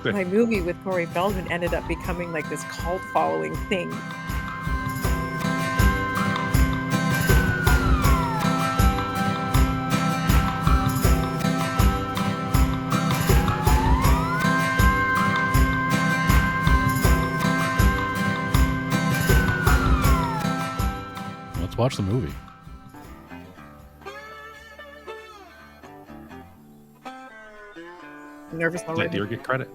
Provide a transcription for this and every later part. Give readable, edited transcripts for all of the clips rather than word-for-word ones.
my movie with Corey Feldman ended up becoming like this cult following thing. Let's watch the movie. I'm nervous already. Let Deer get credit.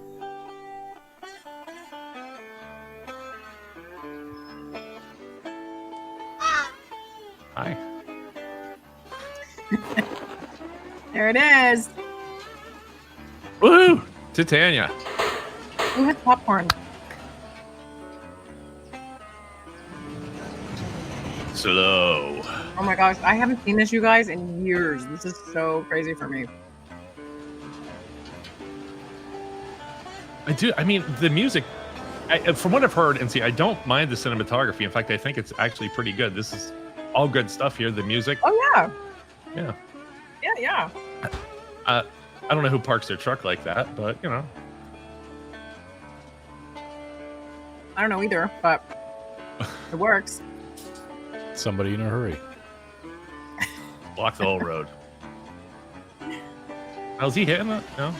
Hi. There it is. Woohoo! To Tanya. Who has popcorn? Slow. Oh my gosh, I haven't seen this, you guys, in years. This is so crazy for me. I do. I mean, the music, from what I've heard, and see, I don't mind the cinematography. In fact, I think it's actually pretty good. This is all good stuff here. The music. Oh, yeah. Yeah. Yeah. I don't know who parks their truck like that, but, you know. I don't know either, but it works. Somebody in a hurry. Block the whole road. How's he hitting it? No.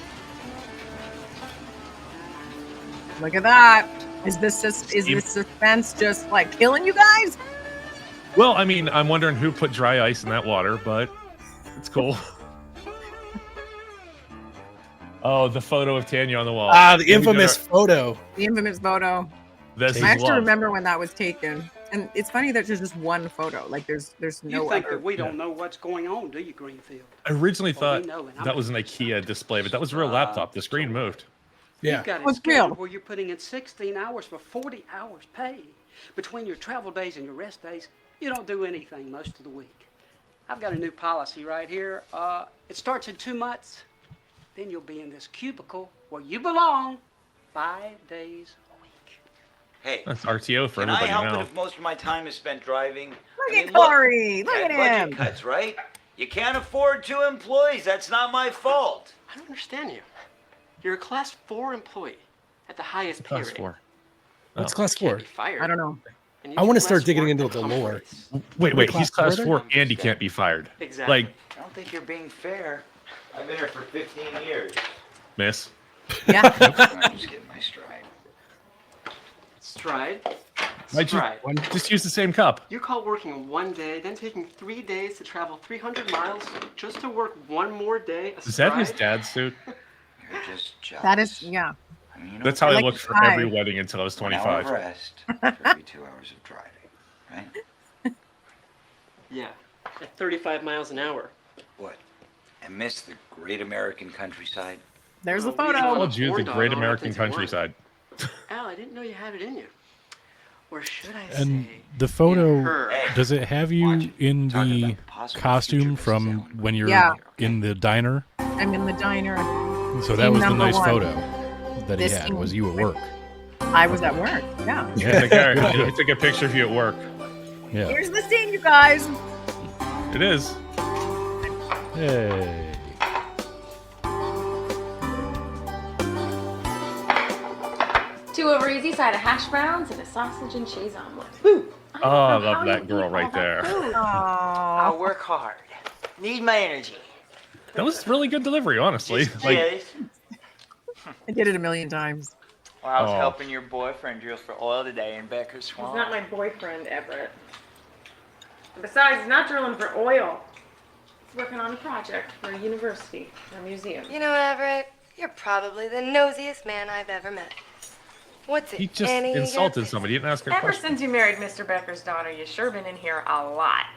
Look at that. Is this suspense just like killing you guys? Well, I mean, I'm wondering who put dry ice in that water, but it's cool. Oh, the photo of Tanya on the wall. Ah, the infamous photo. The infamous photo. This I is actually love. remember when that was taken. And it's funny that there's just one photo. Like there's no You think other. that we don't know what's going on, do you, Greenfield? I originally Well, we thought know, and I'm that was an IKEA display, but that was a real laptop. The screen moved. Yeah. You've got What's it scheduled real? where you're putting in 16 hours for 40 hours pay. Between your travel days and your rest days, you don't do anything most of the week. I've got a new policy right here. It starts in 2 months. Then you'll be in this cubicle where you belong 5 days a week. Hey, That's RTO for can I everybody help now. it if most of my time is spent driving? Look at Corey. Look at budget him. cuts, right? You can't afford 2 employees. That's not my fault. I don't understand you. You're a class 4 employee at the highest pay Class rate. 4. What's class You can't 4? be fired. I don't know. And you I want to do start less digging work into than the lore. companies. Wait, he's class class 4 and he can't be fired. Exactly. Like, I don't think you're being fair. I've been here for 15 years. miss. Yeah. I'm just getting my stride. Stride. Why'd you Stride. just use the same cup? You call working 1 day, then taking 3 days to travel 300 miles just to work 1 more day. Is that his astride? dad's suit? You're just jealous. That is, yeah. I mean, you know, That's how I like looked the for tie. every wedding until I was 1 hour of 25. rest for every 2 hours of driving, right? Yeah, at 35 miles an hour. What? And miss the great American countryside? There's the Oh, we I photo. know. told you the Corn dog great on American things that weren't. countryside. Al, I didn't know you had it in you. Or should I And say, the in photo, her. does it have Watch you it. in Talking the about possible costume future from business when you're Yeah. in the diner? I'm in the diner. So that Scene was the number nice 1. photo that This he had. scene- Was you at work? I was at work. Yeah. I took a picture of you at work. Yeah. Here's the scene, you guys. It is. Hey. 2 over easy side of hash browns and a sausage and cheese omelet. Woo! Oh, I love that girl right there. Aww. I work hard. Need my energy. That was really good delivery, honestly. Like, Yes. I did it a million times. Well, I was Oh. helping your boyfriend drill for oil today in Becker's Swamp. He's not my boyfriend, Everett. And besides, he's not drilling for oil. He's working on a project for a university or a museum. You know, Everett, you're probably the nosiest man I've ever met. What's it? he just any of your insulted business? somebody. He didn't ask her a Ever question. since you married Mr. Becker's daughter, you've sure been in here a lot.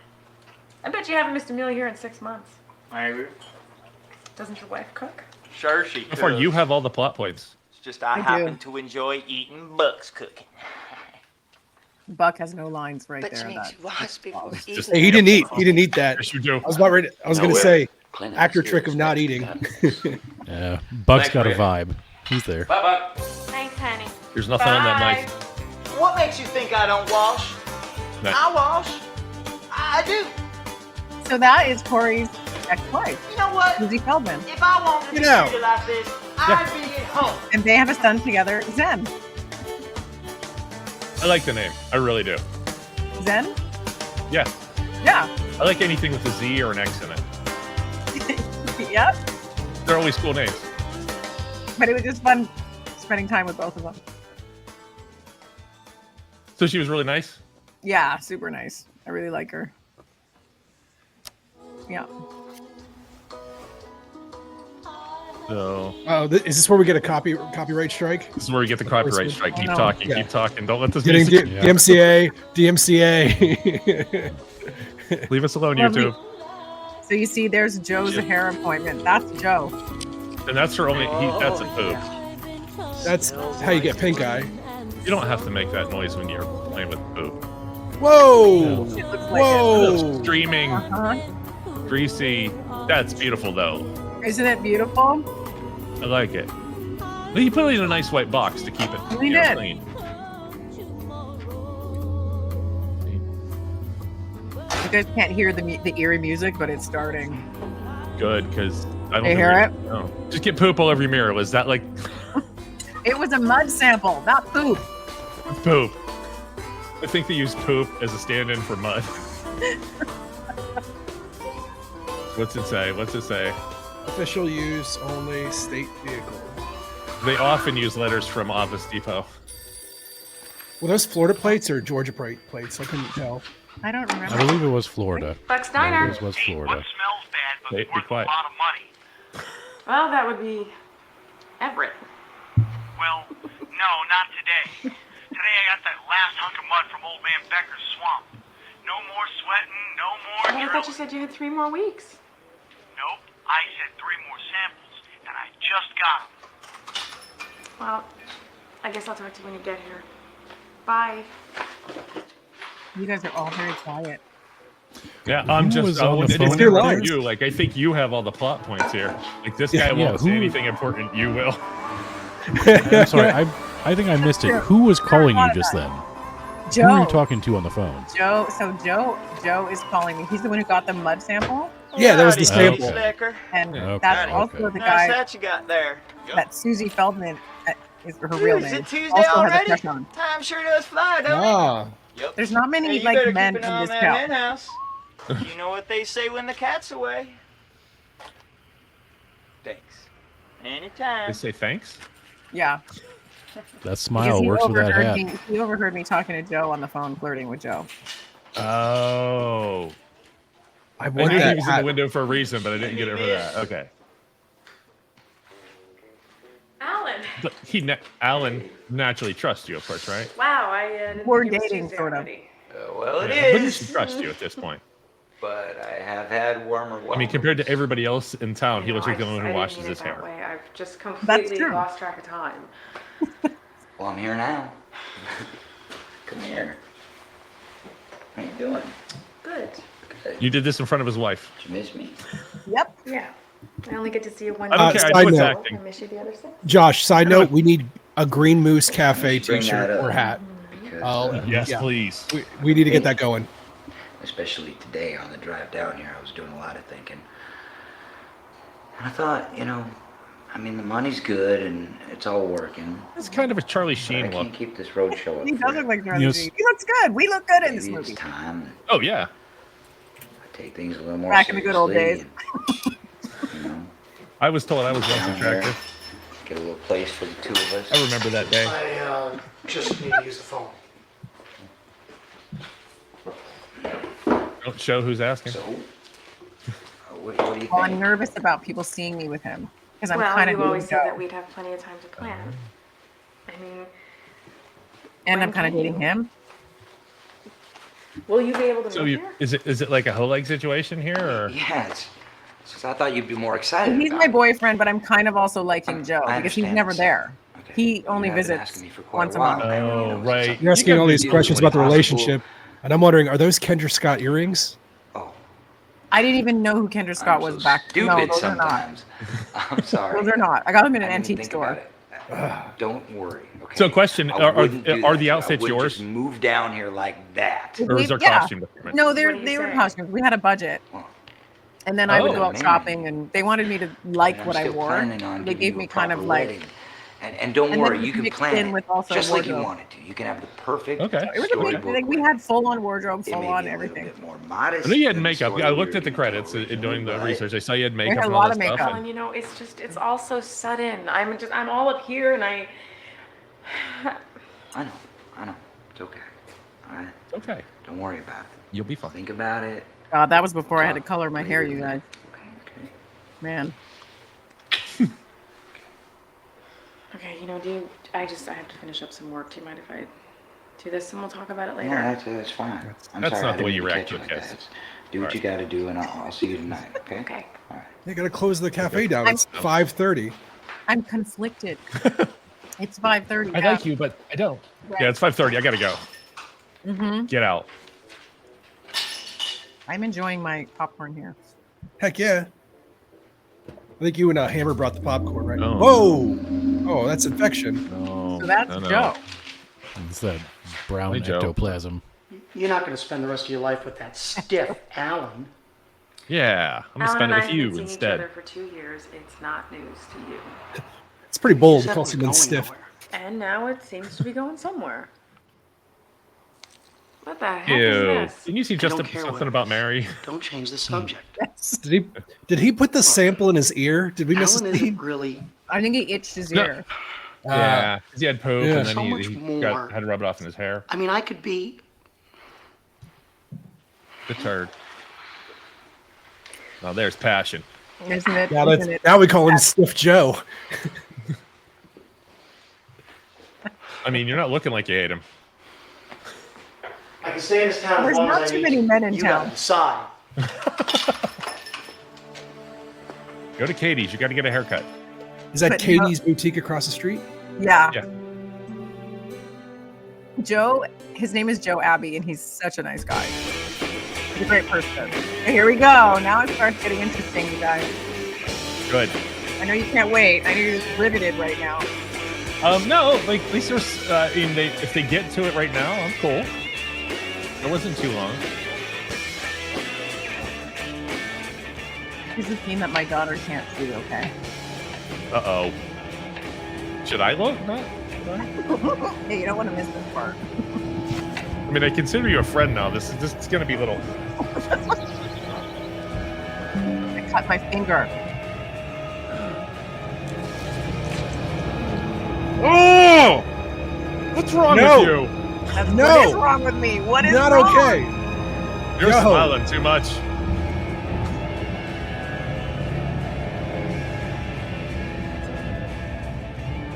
I bet you haven't missed a meal here in 6 months. Maybe. Doesn't your wife cook? Sure she So far, could. you have all the plot points. It's just I I do. happen to enjoy eating Buck's cooking. Buck has no lines right But there. you make you wash before Just- eating. Hey, he didn't eat. He didn't eat that. Yes, you do. I was about ready. I was going to say, actor trick of not eating. Yeah. Buck's Thanks, got a Rick. vibe. He's there. Bye-bye. Thanks, honey. There's nothing on that knife. What makes you think I don't wash? No. I wash. I do. So that is Corey's ex-wife, You know what? Lizzie Feldman. If I wanted to You be know. treated like this, I'd be at home. And they have a son together, Zen. I like the name. I really do. Zen? Yeah. Yeah. I like anything with a Z or an X in it. Yep. They're always cool names. But it was just fun spending time with both of them. So she was really nice? Yeah, super nice. I really like her. Yeah. So is this where we get a copyright strike? this is where we get the copyright strike. Keep No. talking, Yeah. keep talking. Don't let this Getting music DMCA. leave us alone, Lovely. YouTube. So you see, there's Joe's hair appointment. That's Joe. And that's her only. That's a poop. That's how you get pink eye. You don't have to make that noise when you're playing with poop. Whoa! It looks like Whoa! Streaming, greasy. That's beautiful, though. it. Isn't it beautiful? I like it. But you put it in a nice white box to keep it We did. clean. You guys can't hear the eerie music, but it's starting. Good, because I don't You hear it? No. Just get poop all over your mirror. Was that like It was a mud sample, not poop. poop? I think they use poop as a stand-in for mud. What's it say? What's it say? Official use only, state vehicle. They often use letters from Office Depot. Were those Florida plates or Georgia plates? I couldn't tell. I don't remember. I believe it was Florida. Buck's Diner. It was Florida. Smells bad, but Hey, be quiet. of money. Well, that would be Everett. Well, no, not today. Today I got that last hunk of mud from old man Becker's swamp. No more sweating, no more But I thought you drilling. said you had 3 more weeks. Nope, I said 3 more samples, and I just got them. Well, I guess I'll talk to you when you get here. Bye. You guys are all very quiet. Yeah, I'm Who just. was on the it's phone different with than us? you. Like I think you have all the plot points here. Like this Yeah, guy yeah, won't say who- anything important. You will. I'm sorry. I think I missed it. Who was calling you just then? Who were Joe. you talking to on the phone? Joe. So Joe is calling me. He's the one who got the mud sample, Yeah, that was the Howdy, sample. Okay. Becker. and Okay, that's okay. also the Nice guy hat you got there. that Susie Feldman is her real Is name. it Tuesday Also has a already? crush on. Time sure does fly, don't Ah, it? Yep. There's not Hey, many you like better men keep in an eye on this that town. hen house. You know what they say when the cat's away. Thanks. Anytime. They say thanks. Yeah. That Because smile works with that hat. He overheard me talking to Joe on the phone, flirting with Joe. Oh. I I want knew he that was in the hat. window for a reason, but I didn't get it for that. Okay. Alan. But Alan naturally trusts you, of course, right? Wow, I didn't We're think it was dating, Tuesday sort of. already. Well, it Yeah, but he is. should trust you at this point. But I have had warmer I mean, compared to everybody else in town, he looks like the only one who I washes didn't mean his it that hair. way. I've just That's completely true. lost track of time. Well, I'm here now. Come here. How you doing? Good. Good. You did this in front of his wife. Did you miss me? Yep. Yeah. I only get to see you one I don't day. care. I side know it's note. acting. I miss you the other six. Josh, side note, we need a Green Moose Cafe Bring t-shirt that up. or hat. Because, Oh, Yes, yeah. please. We need to get that going. especially today on the drive down here, I was doing a lot of thinking. And I thought, I mean, the money's good and it's all working. It's kind of a Charlie But I Sheen look. can't keep this road show up He does here. look like Charlie Yes. Sheen. He looks good. We look good in this Maybe it's movie. time Oh yeah. I take things a little more Back in the good old seriously days. and, I was told I was less down here, attractive. get a little place for the two of us. I remember that day. I just need to use the phone. Don't show who's asking. So, what do you think? Well, I'm nervous about people seeing me with him because I'm Well, kind of you always dating said Joe, that we'd have plenty of time to plan. I mean, and I'm when kind of can dating you? him. Will you be able to So move you, here? is it like a hoe leg situation here, or Yeah, it's just I thought you'd be more excited. He's about my it. boyfriend, but I'm kind of also liking Joe I because he's understand never that. there. Okay. He You only have been visits asking me for quite once a while. month. I mean, Oh, it was right. something- You're asking all these You questions would about the possible- relationship, and I'm wondering, are those Kendra Scott earrings? Oh, I didn't even know who Kendra Scott I'm was so back. Stupid No, those are not. sometimes. I'm sorry. Those are not. I got them in I an didn't antique think store. about it. Don't worry. Okay. So question, I are wouldn't do are that the to you. I outfits wouldn't yours? just move down here like that. Or is there Yeah. costume department? No, What are you they were saying? costumes. We had a budget, Well, And then I would go out man. shopping, and they wanted me to like And I'm what I still wore. planning on They giving gave you me a kind of proper like, wedding. And don't and worry, then you can mixed plan in it with also just like you wardrobe. want it to. You can have the perfect Okay. It was a big storybook thing. We wedding. had full-on wardrobe, It may full-on be a little everything. bit more modest. I know you had than the makeup. story I we looked were at the credits originally doing the but research. I saw you had had makeup a and all lot that of stuff. makeup. Alan, you know, it's all so sudden. I'm all up here and I know. It's okay. All right? It's okay. Don't worry about it. You'll be fine. Think about it. That was before I had to color my hair, you guys. Okay. Man. Okay, you know, I have to finish up some work. Do you mind if I do this and we'll talk about it No, later? that's fine. I'm That's sorry, not I the way didn't you mean react catch to you a like kiss. that. Do what you got to do, and I'll see you tonight. Okay. Okay. All right. They gotta close the cafe down. It's 5:30. I'm conflicted. It's 5:30. I like you, but I don't. Right. Yeah, it's 5:30. I gotta go. Mm-hmm. Get out. I'm enjoying my popcorn here. Heck yeah. I think you and Hammer brought the popcorn, right? Oh. Whoa! Oh, that's infection. No. So that's no. Joe. It's that brown Hey, Joe. ectoplasm. You're not going to spend the rest of your life with that stiff Alan. Yeah, I'm gonna Alan spend and it I with have you been seeing each instead. other for 2 years. It's not news to you. It's pretty bold to Said call we're someone going stiff. nowhere. And now it seems to be going somewhere. What the heck Ew. is this? Didn't you see I just don't care something what about it is. Mary? Don't change the subject. Did he put the sample in his ear? Did we miss Alan a scene? isn't really. I think he itched his No. ear. Yeah, 'cause he had poop yeah. and then So much he more. had to rub it off in his hair. I mean, I could be. The turd. Oh, there's passion. Isn't it? Now, Isn't it? now we call him Stiff Joe. I mean, you're not looking like you hate him. I can stay in this town There's as long not as I too need many to. men in You town. gotta decide. Go to Katie's. You got to get a haircut. Is that But Katie's boutique across the street? Yeah. Yeah. Joe, his name is Joe Abbey, and he's such a nice guy. He's a great person. Okay, here we go. Now it starts getting interesting, you guys. Good. I know you can't wait. I know you're just riveted right now. No, like at least there's. I mean, if they get to it right now, I'm cool. It wasn't too long. This is a scene that my daughter can't see, okay? Uh-oh. Should I look? Not? Hey, you don't want to miss this part. I mean, I consider you a friend now. This is gonna be little. I cut my finger. Oh! What's wrong No. with you? That's No. What is wrong with me? What is Not wrong? okay. You're Yo. smiling too much.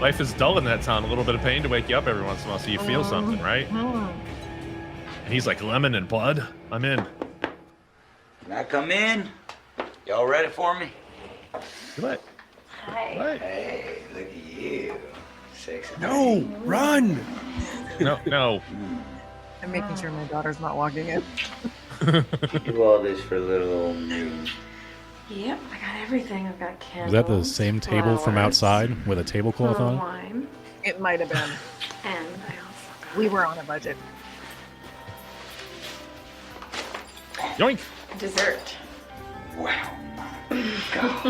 Life is dull in that town. A little bit of pain to wake you up every once in a while so you feel something, right? Mm. And he's like, lemon and blood? I'm in. Can I come in? Y'all ready for me? What? Hi. What? Hey, look at you. Sexy. No, run. No. I'm making sure my daughter's not walking in. Do all this for little old me. Yep, I got everything. I've got Was candles. that the same table from flowers, outside with a tablecloth little on? wine, It might have been. and I also got We were on a budget. Yoink! dessert. Wow. God.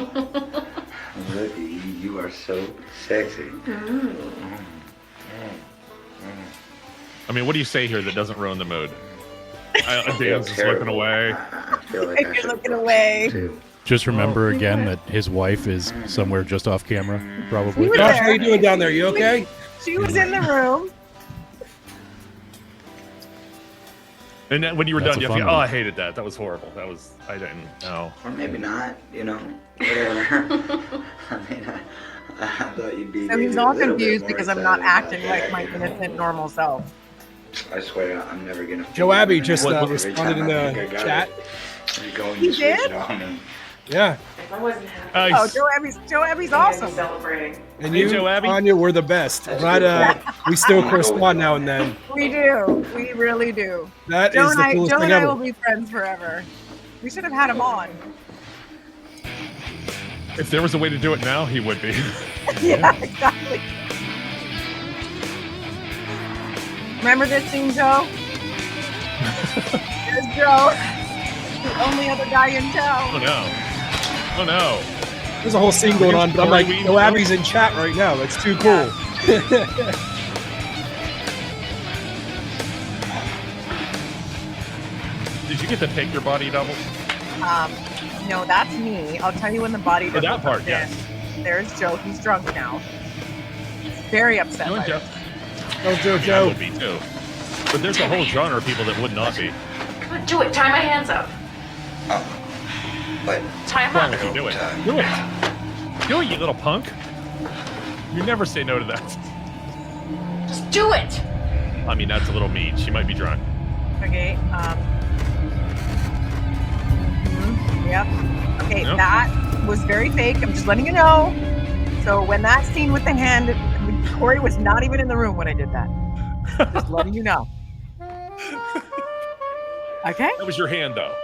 Look at you. You are so sexy. I mean, what do you say here that doesn't ruin the mood? Dan's just terrible. looking away. I feel like I You're should looking away. too. Just remember again that his wife is somewhere just off camera, probably. We were Josh, there. how you doing down there? You okay? She was in the room. And then when you were That's done, a you fun have to, one. I hated that. That was horrible. I didn't know. Or maybe not, you know. Whatever. I mean, I thought you'd be. So maybe he's a all little bit confused more because I'm not excited acting about like my that, you know. innocent, normal self. I swear, I'm never gonna. Joe Abbey just Every responded time in I the think I got chat. it, you're going He to switch did? it on me. Yeah, If I wasn't happy, Nice. Oh, Joe Abbey's I'd be awesome. celebrating. and Hey, you, Joe Abbey. Tanya, were the best. Glad we still correspond now and then. We do. We really do. That Joe is and the I, coolest Joe thing and I will ever. be friends forever. We should have had him on. If there was a way to do it now, he would be. Yeah, exactly. Remember this scene, Joe? There's Joe. the only other guy in town. Oh no! Oh no! There's a whole scene going on, but I'm like, no, Abby's in chat right now. That's too cool. Did you get to pick your body double? No, that's me. I'll tell you when the body For that double part, comes yes. in. There's Joe. He's drunk now. Very upset. You and by Joe. it. Oh, Joe, I Joe. would be too. But there's a whole genre of people that would not be. Come on, do it. Tie my hands up. But Tie them Wrong up. with you? Do it. Do it. Do it, you little punk. You never say no to that. Just do it. I mean, that's a little mean. She might be drunk. Okay. Yep. Okay, Yep. that was very fake. I'm just letting you know. So when that scene with the hand, Corey was not even in the room when I did that. Just letting you know. Okay? That was your hand, though.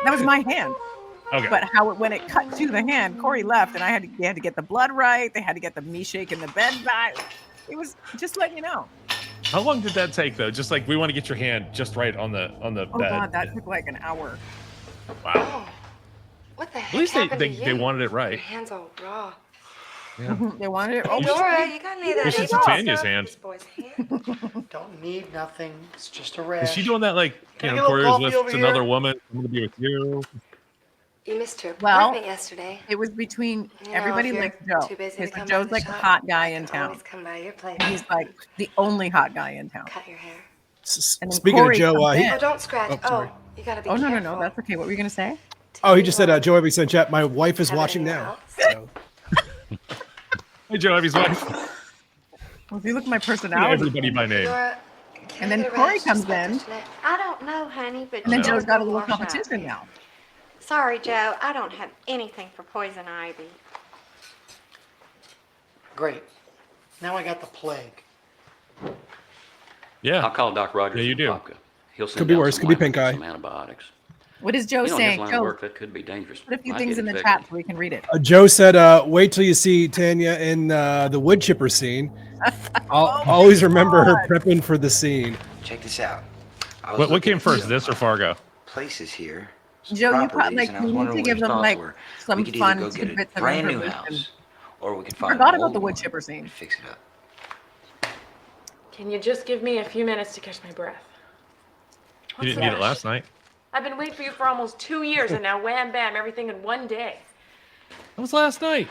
That was my hand. Okay. But when it cut to the hand, Corey left, and they had to get the blood right. They had to get me shaking the bed back. It was just letting you know. How long did that take, though? Just like we want to get your hand just right on the Oh bed. God, that took like an hour. Wow. What the heck At least happened they to you? wanted it right. Your hands all raw. Yeah. They wanted it. Hey, Oh, Dora, you got any of that? You should see Avon Tanya's stuff? hand. This boy's hand. Don't need nothing. It's just a Is rash. she doing that like, Can I you get know, a Corey little was coffee with over another here? woman, I'm going to be with you? You missed your Well, appointment yesterday. It was between You know, everybody if you're likes Joe. too busy to Okay, so come by Joe's the like the shop, hot guy in I can town. always come by your place. He's like the only hot guy in town. Cut your hair. And then Speaking Corey of Joe, comes he, in. Oh, don't scratch. Oh, sorry. You gotta be Oh no, careful. that's okay. What were you gonna say? he just said, Joe Abby sent chat. My wife is Have it watching in your now. house? So. Hey, Joe Abby's wife. Well, if you look at my personality, Everybody by name. Dora, and can I then get a Corey rash comes just like in, this today? I don't know, honey, but and then you Joe's gotta got a go little wash up. competition now. Sorry, Joe. I don't have anything for poison ivy. Great. Now I got the plague. Yeah. I'll call Doc Rogers. Yeah, you in do. Apopka. He'll send Could be down worse. some Could be ointment pink and eye. Some antibiotics. What is Joe You know, in saying? his line of Joe, work, that could be dangerous. put a few Might things get in the infected. chat so we can read it. Joe said, wait till you see Tanya in the wood chipper scene. I'll always remember her prepping for the scene. check this out. I was What looking came at first, some, this or Fargo? Places here. some Joe, you properties, like and I was we need wondering to what give your them thoughts like were. some We could fun either go get a tidbits of brand new information. house, or we could I find forgot an about old the wood one chipper scene. and fix it up. Can you just give me a few minutes to catch my breath? You didn't need it last night. I've been waiting for you for almost 2 years, and now wham bam, everything in one day. That was last night.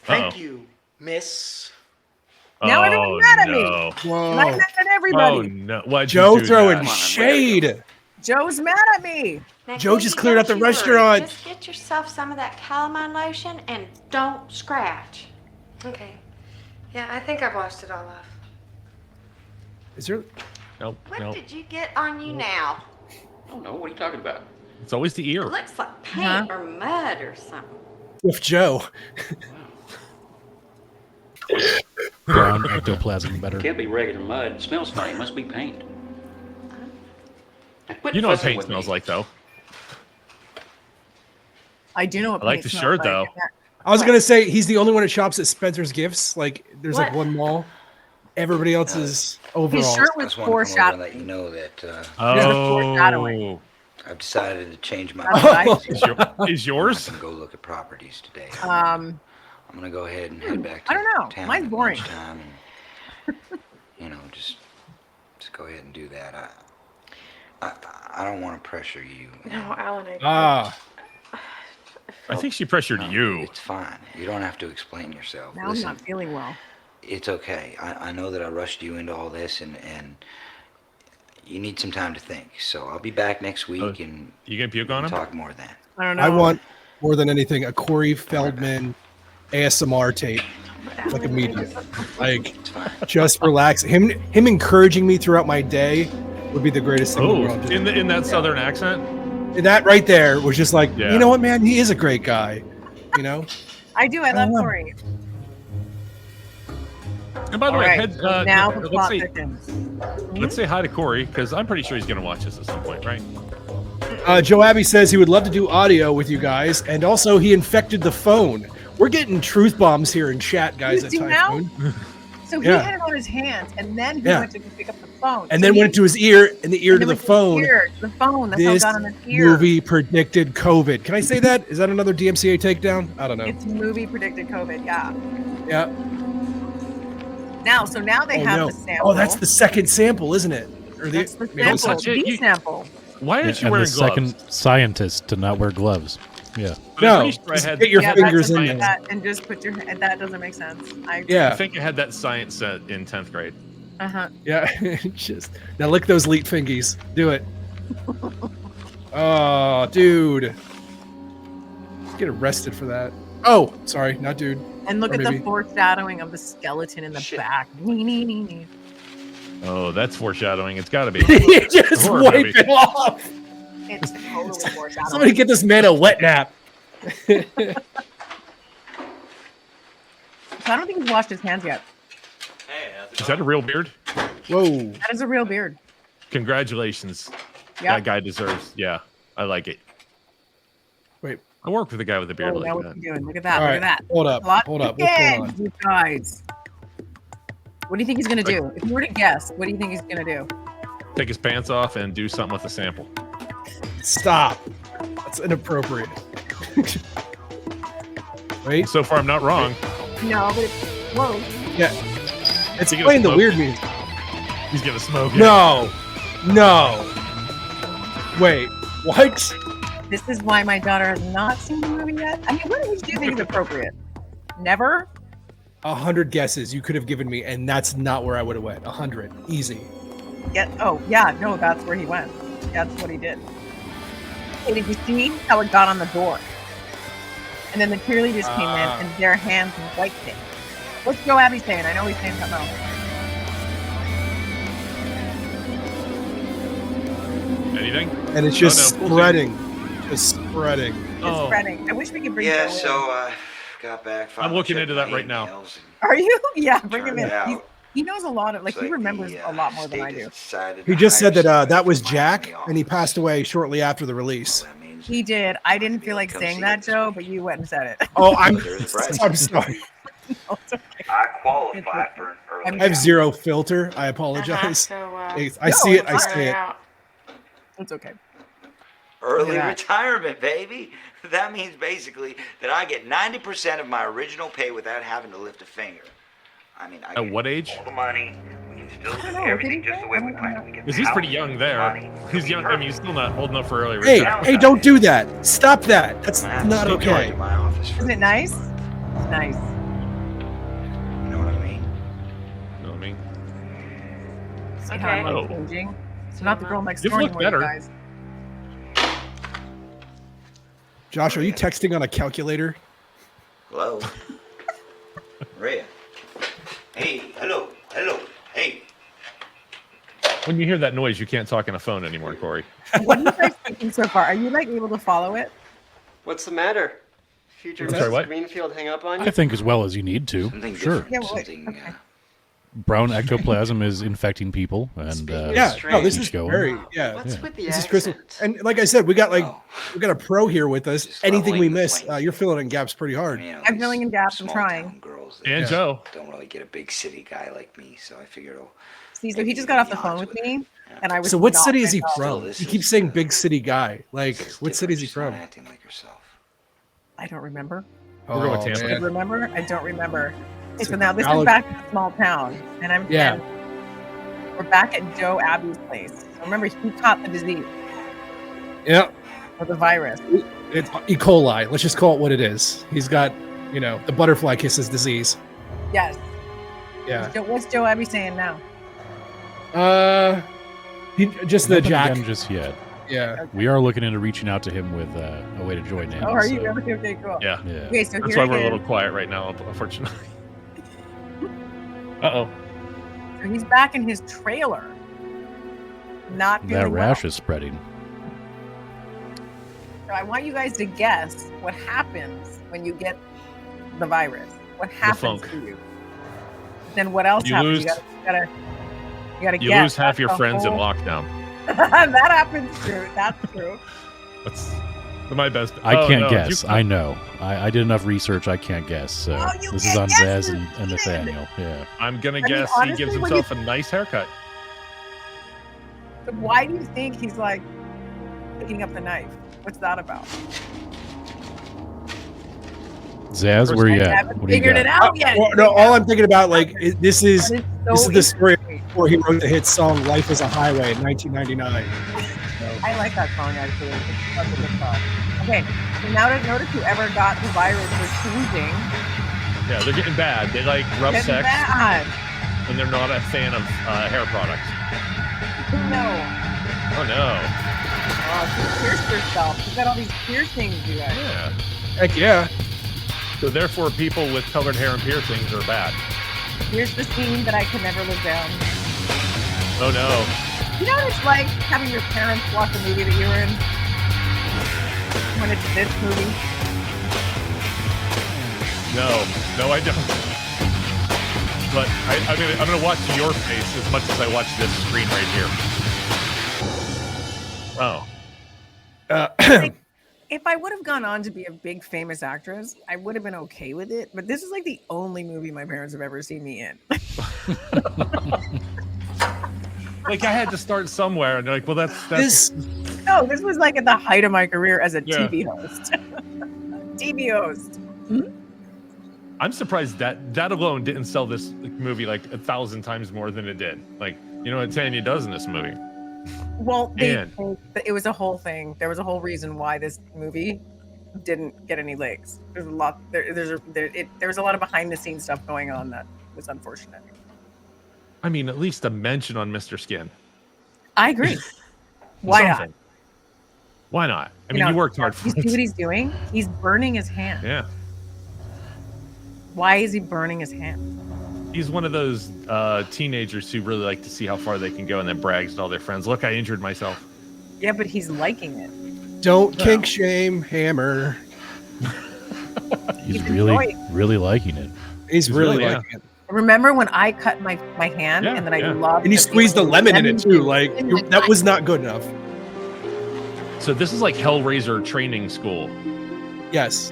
Thank you, miss. Now everyone's mad at me. no. And I'm mad at everybody. Oh no! Why'd Joe you do throwing that? shade. Joe's mad at me. Now, Joe kid, just you cleared got out the you worried. restaurant. Just get yourself some of that calamine lotion and don't scratch. Okay. Yeah, I think I've washed it all off. Is there? Nope. What Nope. did you get on you now? I don't know. What are you talking about? It's always the ear. It looks like paint or mud or something. With Joe. Brown ectoplasm better. Can't be regular mud. It smells funny. It must be paint. Quit You know what fussing paint with smells me. like, though. I do know what I like paint the smells shirt, like. though. I was gonna say he's the only one that shops at Spencer's Gifts. Like, there's like What? one mall. Everybody else is His overall. shirt I was just wanted to come over and foreshadowing. let you know that Oh. I've decided to change my That's what I mind. do. Is yours? I'm gonna go look at properties today. Um, I'm gonna go ahead and head back to I don't know. town Mine's at boring. lunchtime and, just go ahead and do that. I don't want to pressure you. No, Alan, I think she pressured you. It's fine. You don't have to explain yourself. now Listen, I'm not feeling well. it's okay. I know that I rushed you into all this, and you need some time to think. So I'll be back next week, and You gonna puke on him? talk more then. I don't know. I want more than anything a Corey Feldman ASMR tape, like immediate. Like, just relax. Him encouraging me throughout my day would be the greatest thing in the Oh, world. in that southern accent. That right there was just like, Yeah. you know what, man? He is a great guy. You know. I do. I love know. Corey. And by the All way, right. Now the plot let's thickens. say hi to Corey because I'm pretty sure he's gonna watch this at some point, right? Joe Abbey says he would love to do audio with you guys, and also he infected the phone. We're getting truth bombs here in chat, guys. You At do now? Typhoon. So he Yeah. had it on his hands, and then he Yeah. went to pick up the phone. And So then he- went to his ear, and the ear and to then the went phone. his ear, the phone. That's how it This got on his ear. movie predicted COVID. Can I say that? Is that another DMCA takedown? I don't know. It's movie predicted COVID. Yeah. Yeah. Now they have the sample. Oh, that's the second sample, isn't it? Or That's the Don't sample. touch it. The sample. Why Yeah, aren't you and the wearing gloves? second scientist to not wear gloves. Yeah. But I'm No, pretty sure I just had- get your Yeah, fingers that in doesn't- there. that- and just put your. That doesn't make sense. I Yeah. think I had that science set in 10th grade. Yeah. Just now lick those leet fingies. Do it. Oh, dude. Get arrested for that. Oh, sorry, not dude. And look Or at maybe- the foreshadowing of the skeleton in the back. Nee, nee, nee, nee. Oh, that's foreshadowing. It's got to be. You just Horror wipe movie. it off. It's totally foreshadowing. Somebody get this man a wet nap. So I don't think he's washed his hands yet. Is that a real beard? Whoa. That is a real beard. Congratulations. Yeah. That guy deserves. Yeah, I like it. Wait. I work with a guy with a beard Oh, now like what that. you doing? Look at that. All Look right, at that. hold up, A lot hold up. to What's going get, you guys. What do you think he's gonna do? If you were to guess, what do you think he's gonna do? Take his pants off and do something with the sample. Stop. That's inappropriate. Wait. So far, I'm not wrong. No, but it's whoa. Yeah. It's He gonna playing the smoke weird it? music. He's gonna smoke it. No. No. Wait. What? This is why my daughter has not seen the movie yet. I mean, what age do you think is appropriate? Never? 100 guesses you could have given me, and that's not where I would have went. 100. Easy. Yeah. Oh, yeah. No, that's where he went. That's what he did. Hey, did you see how it got on the door? And then the cheerleaders came in, and their hands wiped it. What's Joe Abbey saying? I know he's saying something else. Anything? And it's just Oh, no. We'll spreading. Just spreading. It's Oh. spreading. I wish we could bring Yeah, Joe in. so got back. I'm looking into that right now. Are you? Yeah, bring him in. Turned He's, out he knows a lot of, like, he remembers a lot more than I do. He just said that that was Jack, and he passed away shortly after the release. He did. I didn't feel like saying that, Joe, but you went and said it. Oh, I'm sorry. I qualify for an early. I have zero filter. I apologize. So, I see it. I see it. It's okay. Early Yeah. retirement, baby. That means basically that I get 90% of my original pay without having to lift a finger. I mean, I At what age? All the money. We can still do know, everything did he just the way we planned. We get Because he's pretty housing, young there. money. He's young. I mean, he's still not old enough for early Hey, retirement. hey, don't do that. Stop that. That's I'm gonna have to not still go okay. into my office for Isn't it nice? It's nice. You know what I mean? You know what I mean? See Okay. how I'm Oh. like changing? It's not the girl next You've door looked anymore, you better. guys. Josh, are you texting on a calculator? Hello? Rhea. Hey, hello, hey. When you hear that noise, you can't talk on a phone anymore, Corey. What are you guys thinking so far? Are you like able to follow it? What's the matter? Future I'm sorry, Mrs. what? Greenfield hang up on you? I think as well as you need to. Something Sure. different. Yeah, well, Something, okay. Brown ectoplasm is infecting people, and Speaking of Yeah. No, this keep is going. very yeah. What's Yeah. with the This is crystal. accent? And like I said, we got Oh. a pro here with us. Just Anything we leveling the miss, playing you're filling in gaps pretty hard. You know, I'm these filling in gaps, I'm small trying. town girls, they And Yeah. Joe. don't really get a big city guy like me, so I figured, oh, See, so he just got off the phone with me, and I was. So what not city is he myself. from? this He is, keeps saying big city guy. Like, this is what city is he different, from? just not acting like yourself. I don't remember. We're going with Tampa. I man. remember. I don't remember. Okay, So so now this is valid- back in a small town, and I'm. Yeah. and we're back at Joe Abbey's place. So remember, he caught the disease Yeah. or the virus. It's E. coli. Let's just call it what it is. He's got, the butterfly kisses disease. Yes. Yeah. What's Joe Abbey saying now? Just the Nothing Jack. again just yet. Yeah. We are looking into reaching out to him with a way to join in. Oh, are you? so, Okay, cool. Yeah. Yeah. Okay, so That's here why we're a it little is. quiet right now, unfortunately. Uh-oh. So he's back in his trailer. Not feeling That rash well. is spreading. So I want you guys to guess what happens when you get the virus. What happens funk. to you? Then what else You happens? lose- You gotta You guess. lose half That's your the friends in whole- lockdown. That happens too. That's true. That's My best. I can't no, guess. I know. I did enough research. I can't guess. So this is on Zaz and Nathaniel. Yeah. I'm gonna mean, guess honestly, he gives when himself a nice haircut. But why do you think he's like picking up the knife? What's that about? Zaz, where you I at? haven't What do you figured got? it out yet. Well, no, all I'm thinking about, like, this is so the story before he wrote the hit song "Life Is a Highway" in 1999. I like that song actually. It's such a good song. Okay, so now notice whoever got the virus was choosing. Yeah, they're getting bad. They like rough Getting sex, bad. and they're not a fan of hair products. No. Oh no. Oh, she pierced herself. She's got all these piercings, you guys. Yeah. Heck yeah. So therefore, people with colored hair and piercings are bad. Here's the scene that I could never live down. Oh no. You know what it's like having your parents watch a movie that you were in? When it's this movie? No, I don't. But I'm gonna watch your face as much as I watch this screen right here. Oh. If I would have gone on to be a big famous actress, I would have been okay with it. But this is like the only movie my parents have ever seen me in. Like I had to start somewhere, and they're like, well, that's No, this was like at the height of my career as a Yeah. TV host. TV host. I'm surprised that alone didn't sell this movie like 1,000 times more than it did. Like, you know what Tanya does in this movie? Well, it was a whole thing. There was a whole reason why this movie didn't get any legs. There's a lot. There was a lot of behind the scenes stuff going on that was unfortunate. I mean, at least a mention on Mr. Skin. I agree. Why not? Why not? I mean, you worked hard for You see what he's doing? He's burning his hand. Yeah. Why is he burning his hand? He's one of those teenagers who really like to see how far they can go and then brags to all their friends. Look, I injured myself. Yeah, but he's liking it. Don't kink shame Hammer. He's really liking it. He's really liking it. Remember when I cut my hand and then I loved and you squeezed the lemon in it too. Like lemon. that was not good enough. So this is like Hellraiser training school. Yes.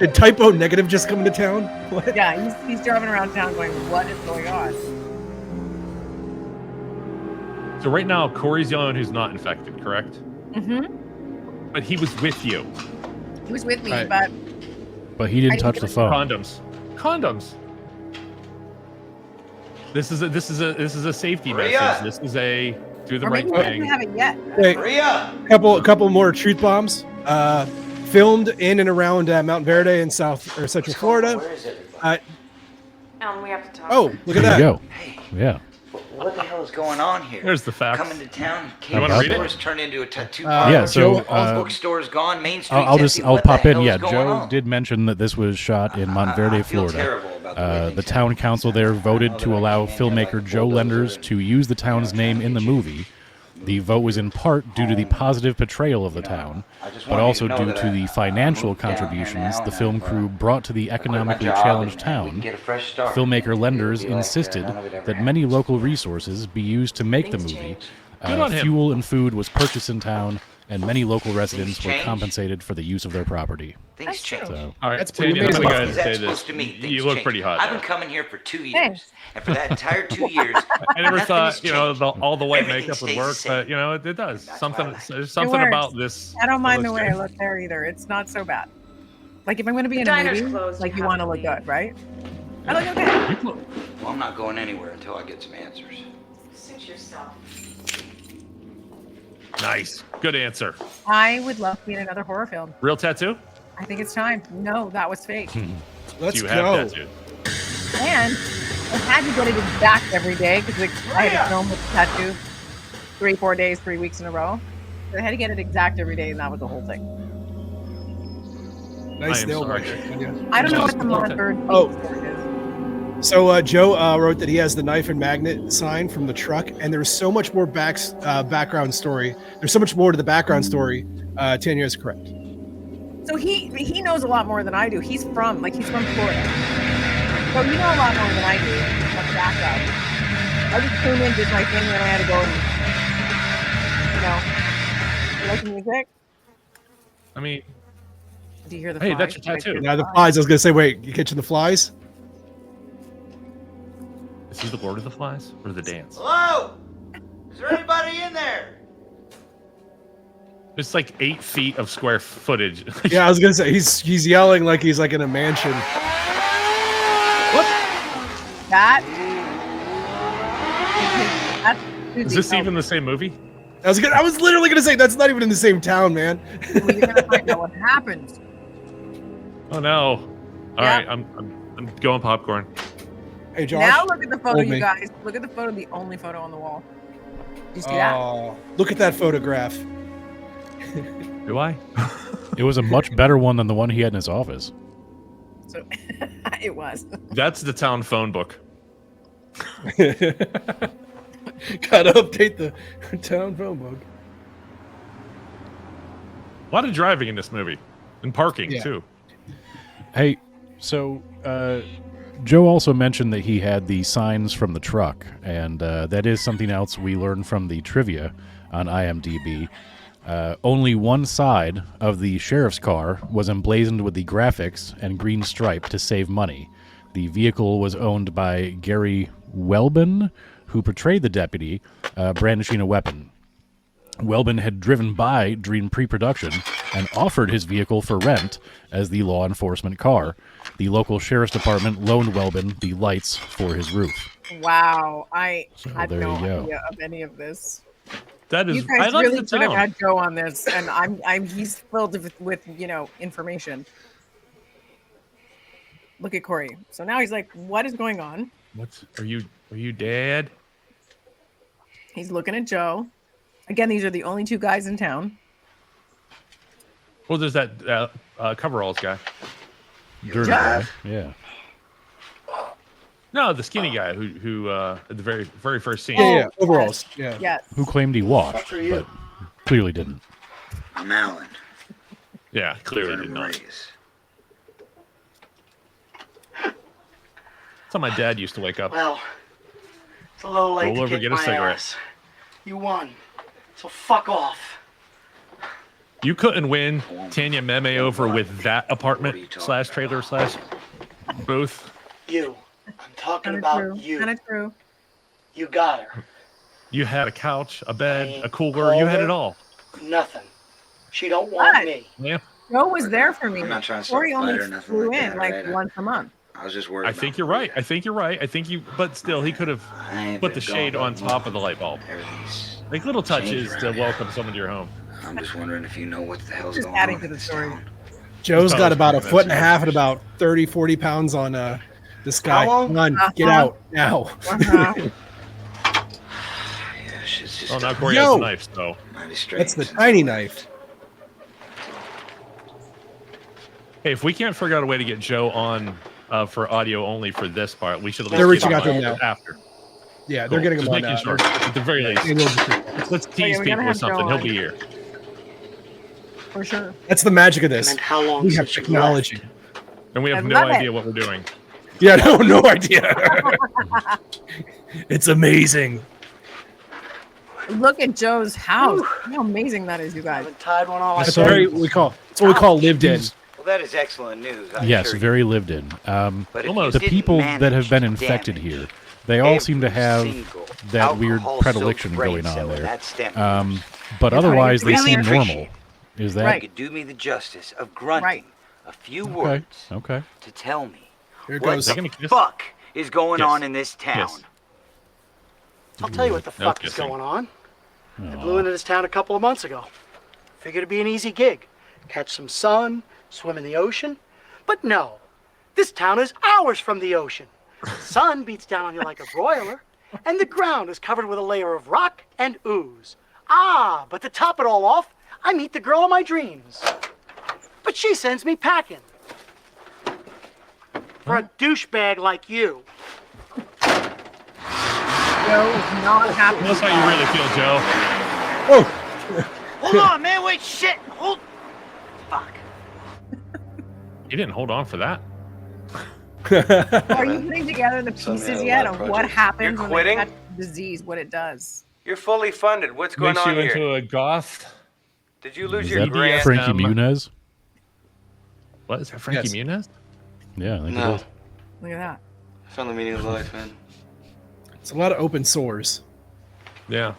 Did Typo Negative just come into town? What? Yeah, he's driving around town going, what is going on? So right now, Corey's the only one who's not infected, correct? Mm-hmm. But he was with you. He was with me, Right. but he didn't touch the phone. Condoms. This is a safety Maria! message. This is a do the or right maybe we thing. didn't have it yet. Wait, couple more truth bombs. Filmed in and around Mount Verde in Central Florida. Where is everybody? We have to talk. Oh, look at There that. you go. Yeah. What the hell is going on here? There's the facts. Coming to town, You wanna read it? stores turned into a tattoo Yeah, so, bookstore's gone, Main Street. I'll pop in. Yeah, Joe did mention that this was shot in Monteverde, Florida. terrible about The town council there voted to allow filmmaker Joe Lenders to use the town's name in the movie. The vote was in part due to the positive portrayal of the town, but also due to the financial contributions the film crew brought to the economically challenged town. Filmmaker Lenders insisted that many local resources be used to make the movie. Good on him. Fuel and food was purchased in town, and many local residents were compensated for the use of their property. Things change. So, All right, That's Tanya, pretty I'm amazing. gonna What is that say supposed this. to mean? Things You look change. pretty hot. I've been coming here for 2 years, Thanks. and for that entire 2 years, I never nothing thought, has all the white Everything makeup would stays work, the same. but it does. There's It something works. about this. I don't mind the way I illustrator. look there either. It's not so bad. Like if I'm going to be in The a diner's movie, closed, like you you have want to to look leave. good, right? I look okay. Well, I'm not going anywhere until I get some answers. Suit yourself. Nice, good answer. I would love to be in another horror film. Real tattoo? I think it's time. No, that was fake. Let's you go. have tattooed. And I had to get it exact every day because I had to film with the tattoo 3-4 days, 3 weeks in a row. So I had to get it exact every day, and that was the whole thing. I Nice am nail sorry. biter. Yeah. I don't know what Just the Montbird Oh. is. So Joe wrote that he has the knife and magnet sign from the truck, and there's so much more background story. There's so much more to the background story. Tanya is correct. So he knows a lot more than I do. He's from Florida. So you know a lot more than I do about the background. I just came in, did my thing, and I had to go and, You like the music? I mean, Do you hear the hey, flies? that's your Do you guys hear tattoo. Now the flies. I was gonna say, wait, you catching the flies? Is he the Lord of the Flies or the dance? Hello? Is there anybody in there? It's like 8 feet of square footage. Yeah, I was gonna say he's yelling like he's like in a mansion. What? That? That's Is this even the same movie? I was literally gonna say that's not even in the same town, man. Well, you're gonna find out what happens. Oh no! All Yeah. right, I'm going popcorn. Hey, Josh. Now look at the photo, hold you me. guys. Look at the photo, the only photo on the wall. Do you see that? Oh, look at that photograph. Do I? It was a much better one than the one he had in his office. So it was. That's the town phone book. Gotta update the town phone book. A lot of driving in this movie, and parking Yeah. too. Hey, so Joe also mentioned that he had the signs from the truck, and that is something else we learned from the trivia on IMDb. Only one side of the sheriff's car was emblazoned with the graphics and green stripe to save money. The vehicle was owned by Gary Welbin, who portrayed the deputy brandishing a weapon. Welbin had driven by Dream pre-production and offered his vehicle for rent as the law enforcement car. The local sheriff's department loaned Welbin the lights for his roof. Wow, I had there no you go. idea of any of this. That is, You guys I like really the should have town. had Joe on this, and he's filled with information. Look at Corey. So now he's like, "What is going on?" What? Are you dead? He's looking at Joe. Again, these are the only two guys in town. Well, there's that coveralls guy. Dirty guy. Yeah. No, the skinny guy who at the very first scene. Yeah, overalls. Yeah. Yes. Who claimed he washed, but clearly didn't. I'm Alan. Yeah, clearly From did not. Reyes. That's how my dad used to wake up. Well, it's a little late Roll to over, kick get a my cigarette. ass. You won, so fuck off. You couldn't win Tanya Memme over with that apartment / trailer / booth. You. I'm talking Kind of about true. you. Kind of true. You got her. You had a couch, a bed, a cooler. called You had her. it all. Nothing. She don't want What? me. Yeah. Joe was there for me. I'm not trying to start Corey a only fight or nothing flew like in that, like right? once a month. I was just worried. I think you're right. I think you're right. I think you, but still, he could have put the shade on top of the light bulb. Everything's Like little touches changed to around welcome someone to your home. I'm just wondering if you know what the hell's Just going adding on to in the this story. town. Joe's got about a That's foot and a right. half and about 30, 40 pounds on this guy. long? Come on, get Uh-huh. out now. Uh-huh. Yeah, shit's just Oh, now Corey Yo! has a knife, so. mighty strange. That's the tiny knife. Hey, if we can't figure out a way to get Joe on for audio only for this part, we should at least They're get reaching him out to on him now. after. Yeah, Cool. they're getting Just him on making sure. now. At the very least. Daniel just- Let's tease we gotta people have with Joe something. He'll on. be here. For sure. That's the magic of this. And how long We have since you technology. And we I have no love it. idea what we're doing. Yeah, no idea. It's amazing. Look at Joe's house. How amazing that is, you I guys. haven't tied one on my That's what we call lived in. Well, that is excellent news. I Yes, assure you. very lived in. But if Almost. you The didn't people that have manage been to infected damage here, they all seem to every have single that weird alcohol-soaked predilection brain going on cell in there. that stem But That's otherwise, right. they Really seem appreciate normal. Is that you Right. could do me the justice of grunting Right. a few okay? words Okay. to tell me Here it what goes. They're the gonna kiss? fuck is going Yes. on in this town. Yes. I'll tell you what the No fuck is kissing. going on. I blew into this town a couple of months ago. Figured it'd be an easy gig. Catch some sun, swim in the ocean. But no, this town is hours from the ocean. The sun beats down on you like a broiler, and the ground is covered with a layer of rock and ooze. Ah, but to top it all off, I meet the girl of my dreams. But she sends me packing. For a douchebag like you. Joe is not happy. That's how you really feel, Joe. Oh, Hold on, man. Wait, shit. Hold. Fuck. You didn't hold on for that. Are you putting together the Some pieces had a yet lot of of what projects. happens You're when they quitting? catch the disease, what it does? You're fully funded. What's going Makes on you here? into a goth. Did you lose Is your that grand? Frankie Muniz? What is that, Frankie Muniz? Yeah, I think No. it is. Look at that. I found the meaning of life, man. It's a lot of open sores. Yeah.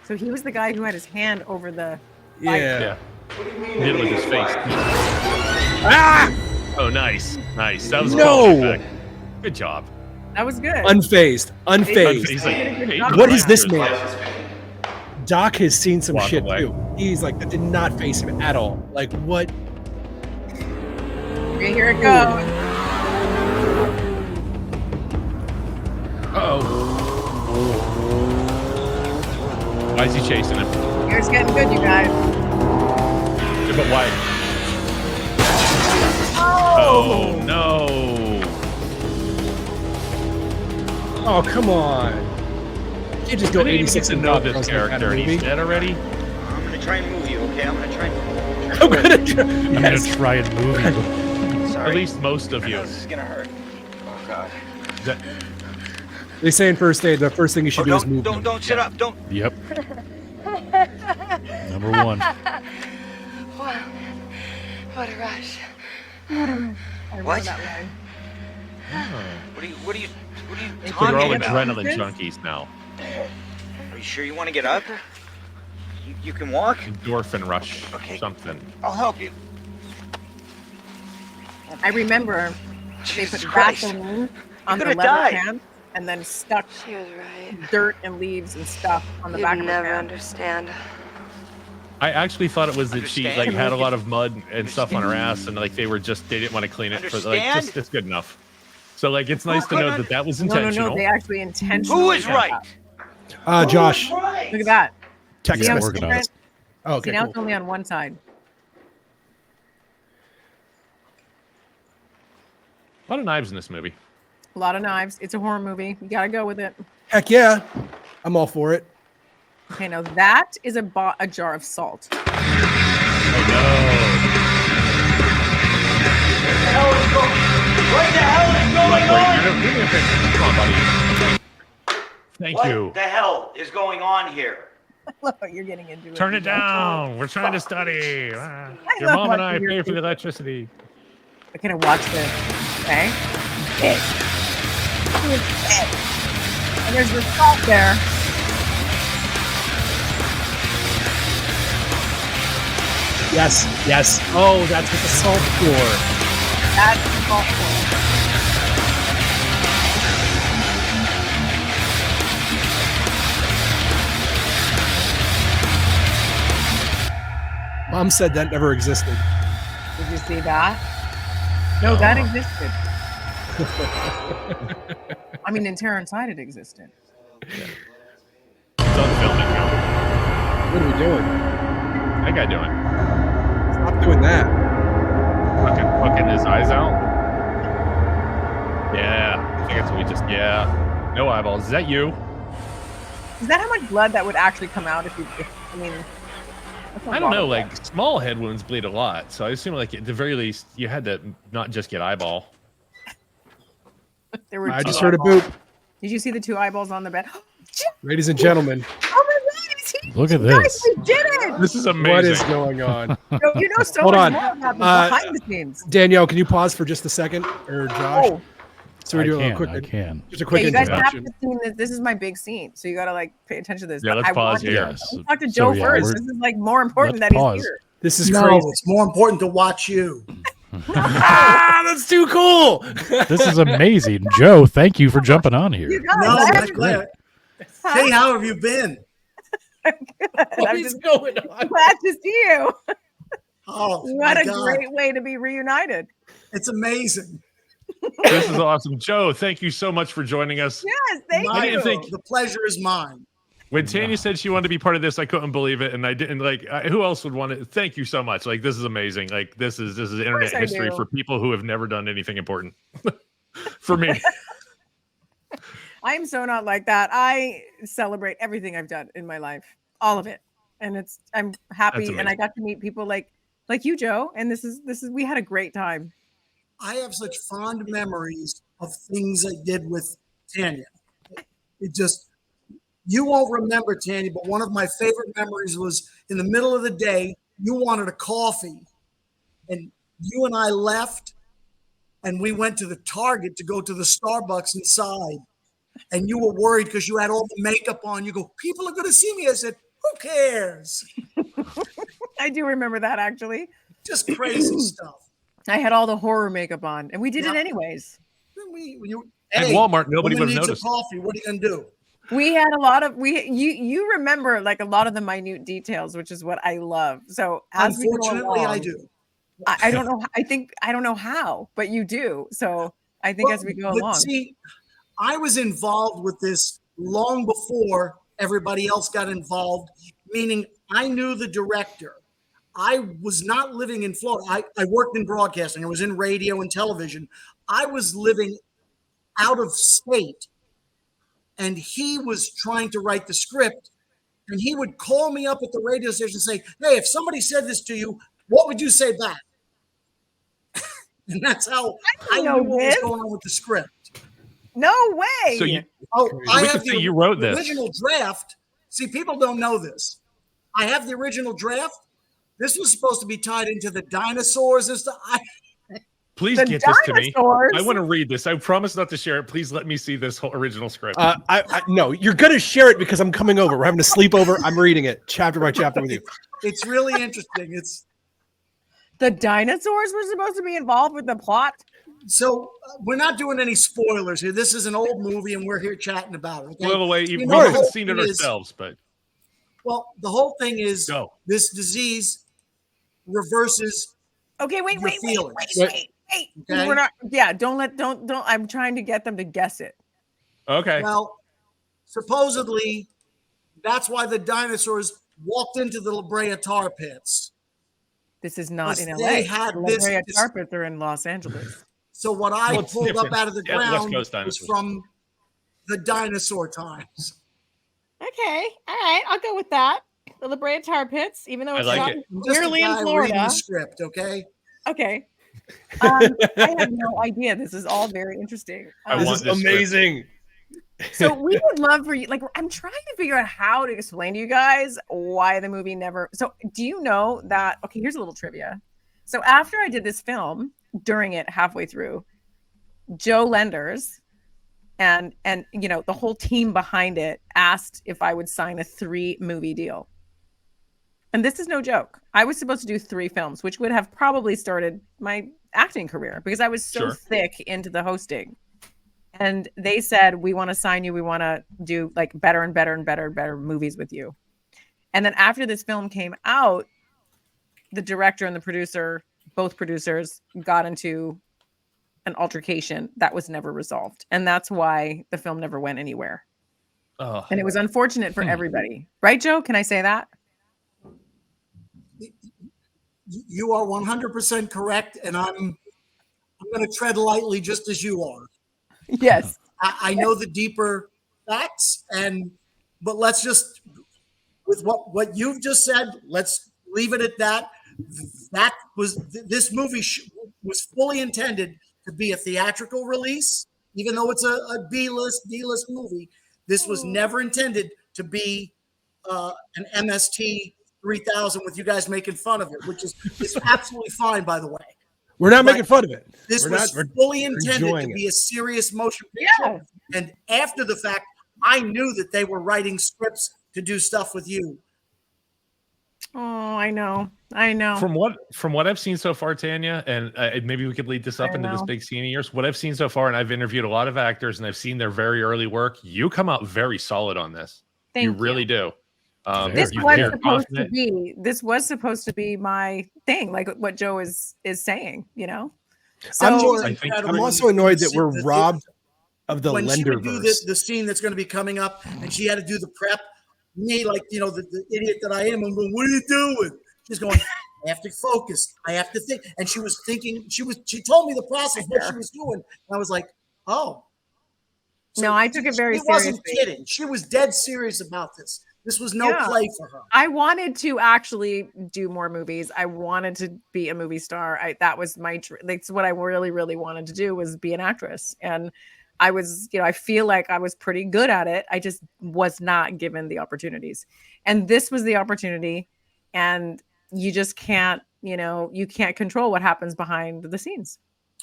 So he was the guy who had his hand over the. Yeah. He did it with his face. Ah! Oh, nice. Nice. That was a No! quality effect. Good job. That was good. Unfazed. He's like, What is this man? Doc has seen some Walk shit away. too. He's like, that did not face him at all. Like, what? Okay, here it goes. Uh-oh. Why is he chasing him? Here's getting good, you guys. Yeah, but why? Oh! Oh, no. Oh, come on. You can't just go I didn't even 86 get to and know Doc this Brown's like that character, and he's movie. dead already? I'm gonna try and move you, okay? I'm gonna try and. I'm gonna try. I'm gonna try and move you. Sorry. At least most of you. This is gonna hurt. Oh God. That- They say in first aid, the first thing you should do is move. Don't sit up. Don't. Yep. Number one. Wow. What a rush. I What? rode that way. What are you They're talking all about? adrenaline junkies now. Are you sure you want to get up? You can walk? Endorphin rush. Okay. Something. I'll help you. I remember they Jesus put Christ. Vaseline on the You're leather gonna die. pants and then stuck She was right. dirt and leaves and stuff on the You'd back of never her hand. understand. I actually thought it was that she Understand? like had a lot of mud and stuff on her ass, and like they didn't want to clean it for like Understand? just it's good enough. So like it's nice to know that that was No, intentional. they actually intentionally. Who is did right? that. Josh. Look at that. Text See how Yeah, it's message. organized. different? Oh, okay, See, now cool. it's only on one side. A lot of knives in this movie. A lot of knives. It's a horror movie. You gotta go with it. Heck yeah. I'm all for it. Okay, now that is a jar of salt. What the hell is going on? Give me a picture. Come on, buddy. Thank you. What the hell is going on here? I love how you're getting into it. Turn it down. We're trying to study. Your love mom and I watching your pay for the kids. electricity. Okay, watch this. Okay. And there's the salt there. Yes, yes. Oh, that's what the salt for. That's the salt for. Mom said that never existed. Did you see that? No, that existed. I mean, in Terror Inside it existed. It's on filming now. What are we doing? That guy doing? Stop doing that. Fucking his eyes out. Yeah, I think that's what we just. Yeah, no eyeballs. Is that you? Is that how much blood that would actually come out if I mean, that's a I don't lot know. of Like blood. small head wounds bleed a lot, so I assume like at the very least you had to not just get eyeball. There were I two just heard a eyeballs. boop. Did you see the 2 eyeballs on the bed? Ladies and gentlemen, Oh my God! He Look at guys, this. we did it! This is amazing. what is going on? You know so Hold much on. more about the behind the scenes. Danielle, can you pause for just a second? Or Josh? Oh, So we I do a can. quick, I can. just a yeah, quick you guys have introduction. to see this. This is my big scene, so you gotta like pay attention to this. Yeah, But let's I pause want to- here. Yes. let's talk to So, Joe yeah, first. we're- This is like more important let's that pause. he's here. This is No, crazy. it's more important to watch you. Ah, that's too cool. This is amazing. Joe, thank you for jumping on here. You guys, No, I that's haven't- great. Hey, how have you been? What I'm is just going on? glad to see you. Oh, What my a God. great way to be reunited. It's amazing. This is awesome, Joe. Thank you so much for joining us. Yes, thank I you. didn't think The pleasure is mine. when Tanya said she wanted to be part of this, I couldn't believe it, and I didn't like. Who else would want it? Thank you so much. Like this is amazing. Like this is internet I history do. for people who have never done anything important. For me, I'm so not like that. I celebrate everything I've done in my life, all of it, and I'm happy. That's And I amazing. got to meet people like you, Joe. And this is we had a great time. I have such fond memories of things I did with Tanya. It just, you won't remember Tanya, but one of my favorite memories was in the middle of the day. you wanted a coffee, and you and I left, and we went to the Target to go to the Starbucks inside, and you were worried because you had all the makeup on. You go, people are going to see me. I said, who cares? I do remember that, actually. Just crazy stuff. I had all the horror makeup on, and we did it anyways. At Walmart, nobody woman would have needs noticed. a coffee. What are you going to do? We had a lot of you remember like a lot of the minute details, which is what I love. So as we go Unfortunately, along, I do. I don't know. I don't know how, but you do. So I think as we go along. See, I was involved with this long before everybody else got involved, meaning I knew the director. I was not living in Florida. I worked in broadcasting. I was in radio and television. I was living out of state, and he was trying to write the script, and he would call me up at the radio station and say, hey, if somebody said this to you, what would you say back? And that's how I knew what was going on with the script. No way. So you, I we have could say you wrote the this. original draft. See, people don't know this. I have the original draft. This was supposed to be tied into the dinosaurs and stuff. Please The get this to me. dinosaurs? I want to read this. I promise not to share it. Please let me see this whole original script. No, you're gonna share it because I'm coming over. We're having a sleepover. I'm reading it chapter by chapter with you. It's really interesting. It's The dinosaurs were supposed to be involved with the plot. so we're not doing any spoilers here. This is an old movie, and we're here chatting about it. Okay? Well, we You know, the haven't whole seen it thing is- ourselves, but Well, the whole thing is Go. this disease reverses Okay, wait. feelings. Okay? Okay? We're not. Yeah, don't. I'm trying to get them to guess it. okay. Well, supposedly, that's why the dinosaurs walked into the La Brea tar pits. This is not Because in they LA. had La this- Brea this- Tar Pits are in Los Angeles. So what I Well, it's pulled different. up out of the Yeah, West ground Coast was dinosaurs. from the dinosaur times. Okay, all right, I'll go with that. The La Brea Tar Pits, even though I it's like not it. I'm just a clearly in guy reading Florida. the script, okay? Okay. I have no idea. This is all very interesting. I Um, want This is this script. amazing. So we would love for you, like, I'm trying to figure out how to explain to you guys why the movie never. So do you know that? Okay, here's a little trivia. So after I did this film, during it, halfway through, Joe Lenders and you know the whole team behind it asked if I would sign a 3-movie deal. And this is no joke. I was supposed to do 3 films, which would have probably started my acting career because I was so Sure. thick into the hosting. And they said, we want to sign you. We want to do like better and better and better and better movies with you. And then after this film came out, the director and the producer, both producers, got into an altercation that was never resolved. And that's why the film never went anywhere. Oh. And it was unfortunate for everybody. Right, Joe? Can I say that? You are 100% correct, and I'm going to tread lightly just as you are. Yes. I know the deeper facts, but let's just with what you've just said, let's leave it at that. That was this movie was fully intended to be a theatrical release, even though it's a B-list, D-list movie. This was never intended to be an MST 3000 with you guys making fun of it, which is absolutely fine, by the way. We're not making fun of it. This We're was not- we're fully intended enjoying to it. be a serious motion picture. And after the fact, I knew that they were writing scripts to do stuff with you. Oh, I know. From what I've seen so far, Tanya, and maybe we could lead this up into this big scene of yours. What I've seen so far, and I've interviewed a lot of actors, and I've seen their very early work. You come out very solid on this. Thank you you. really do. This you're was very supposed to confident. be. This was supposed to be my thing, like what Joe is saying. You know. I'm also annoyed that we're robbed of the when she would do Lenderverse. the scene that's going to be coming up, and she had to do the prep. Me, like the idiot that I am, I'm going, "What are you doing?" She's going, "I have to focus. I have to think." And she was thinking. She told me the process, what she was doing. And I was like, "Oh." No, I took it very She wasn't seriously. kidding. She was dead serious about this. This was no Yeah. play for her. I wanted to actually do more movies. I wanted to be a movie star. That was my that's what I really, really wanted to do, was be an actress. And I was, I feel like I was pretty good at it. I just was not given the opportunities. And this was the opportunity. And you just can't, you can't control what happens behind the scenes.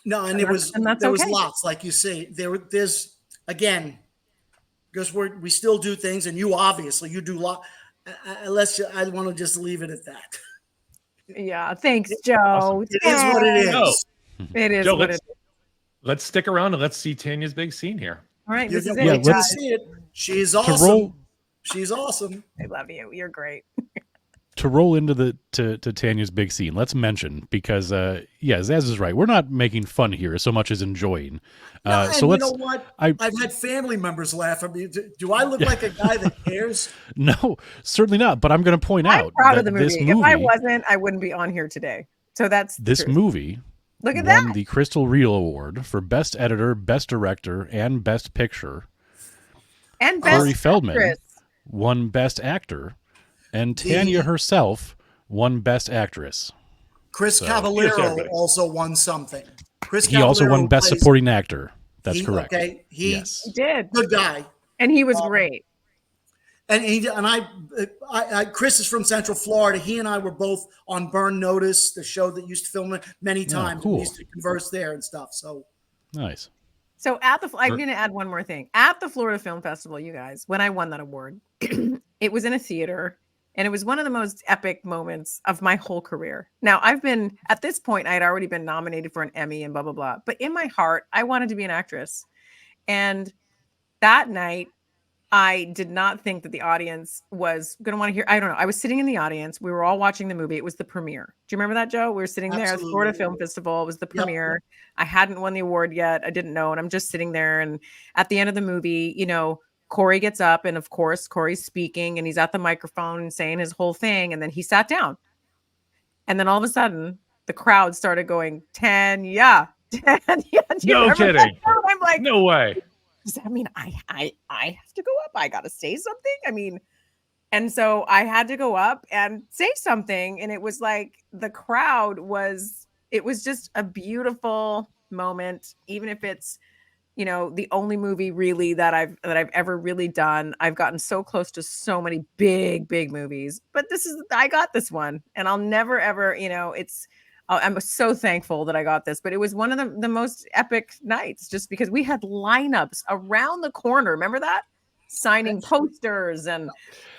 No, and that's there was okay. lots, like you say. There's again, because we still do things, and you obviously you do lot. Unless I want to just leave it at that. Yeah, thanks, Joe. It is what it is. No. It is Joe, what it is. let's stick around and let's see Tanya's big scene here. All right, You're this is gonna wait it. till you guys. see it. She's awesome. She's awesome. I love you. You're great. To roll into to Tanya's big scene, let's mention, because Zaz is right. We're not making fun here so much as enjoying. No, so let's. You know what? I've had family members laugh at me. Do I look like a guy that cares? No, certainly not. But I'm going to point I'm out proud that of the movie. this movie. If I wasn't, I wouldn't be on here today. So that's this movie. Look at won that. the Crystal Reel Award for Best Editor, Best Director, and Best Picture. And Best Corey Feldman Actress. won Best Actor, and Tanya herself won Best Actress. Chris Cavallero also won something. He also won Best Supporting Actor. That's correct. Okay, He did. Good guy. And he was great. And I Chris is from Central Florida. He and I were both on Burn Notice, the show that used to film it many times. cool. We used to converse there and stuff. So nice. So I'm going to add one more thing. At the Florida Film Festival, you guys, when I won that award, it was in a theater, and it was one of the most epic moments of my whole career. Now, at this point, I had already been nominated for an Emmy and blah, blah, blah. But in my heart, I wanted to be an actress. And that night, I did not think that the audience was going to want to hear. I don't know. I was sitting in the audience. We were all watching the movie. It was the premiere. Do you remember that, Joe? We were sitting there at the Florida Film Festival. It was the premiere. Yep. I hadn't won the award yet. I didn't know. And I'm just sitting there. And at the end of the movie, Corey gets up, and of course, Corey's speaking, and he's at the microphone and saying his whole thing. And then he sat down. And then all of a sudden, the crowd started going, Tanya. No kidding. I'm like, no way. Does that mean I have to go up? I got to say something? And so I had to go up and say something. And it was like the crowd it was just a beautiful moment, even if it's, the only movie really that I've ever really done. I've gotten so close to so many big, big movies, but I got this one, and I'll never, ever, I'm so thankful that I got this, but it was one of the most epic nights, just because we had lineups around the corner. Remember that? Signing posters and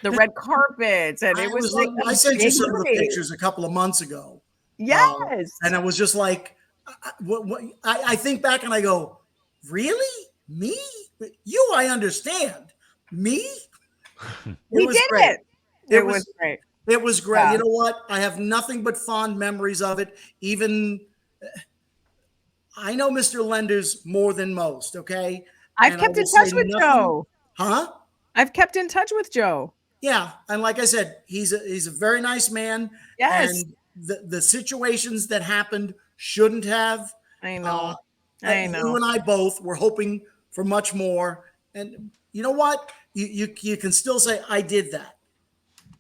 the red carpets. And it was like, I sent you some of the pictures a couple of months ago. Yes. And I was just like, I think back and I go, really? Me? You, I understand. Me? We did it. It was great. It was great. Yeah. You know what? I have nothing but fond memories of it. Even I know Mr. Lenders more than most. Okay. I've kept in touch with Joe. Huh? I've kept in touch with Joe. Yeah. And like I said, he's a very nice man. Yes. And the situations that happened shouldn't have. I know. I know. You and I both were hoping for much more. And you know what? You can still say, I did that.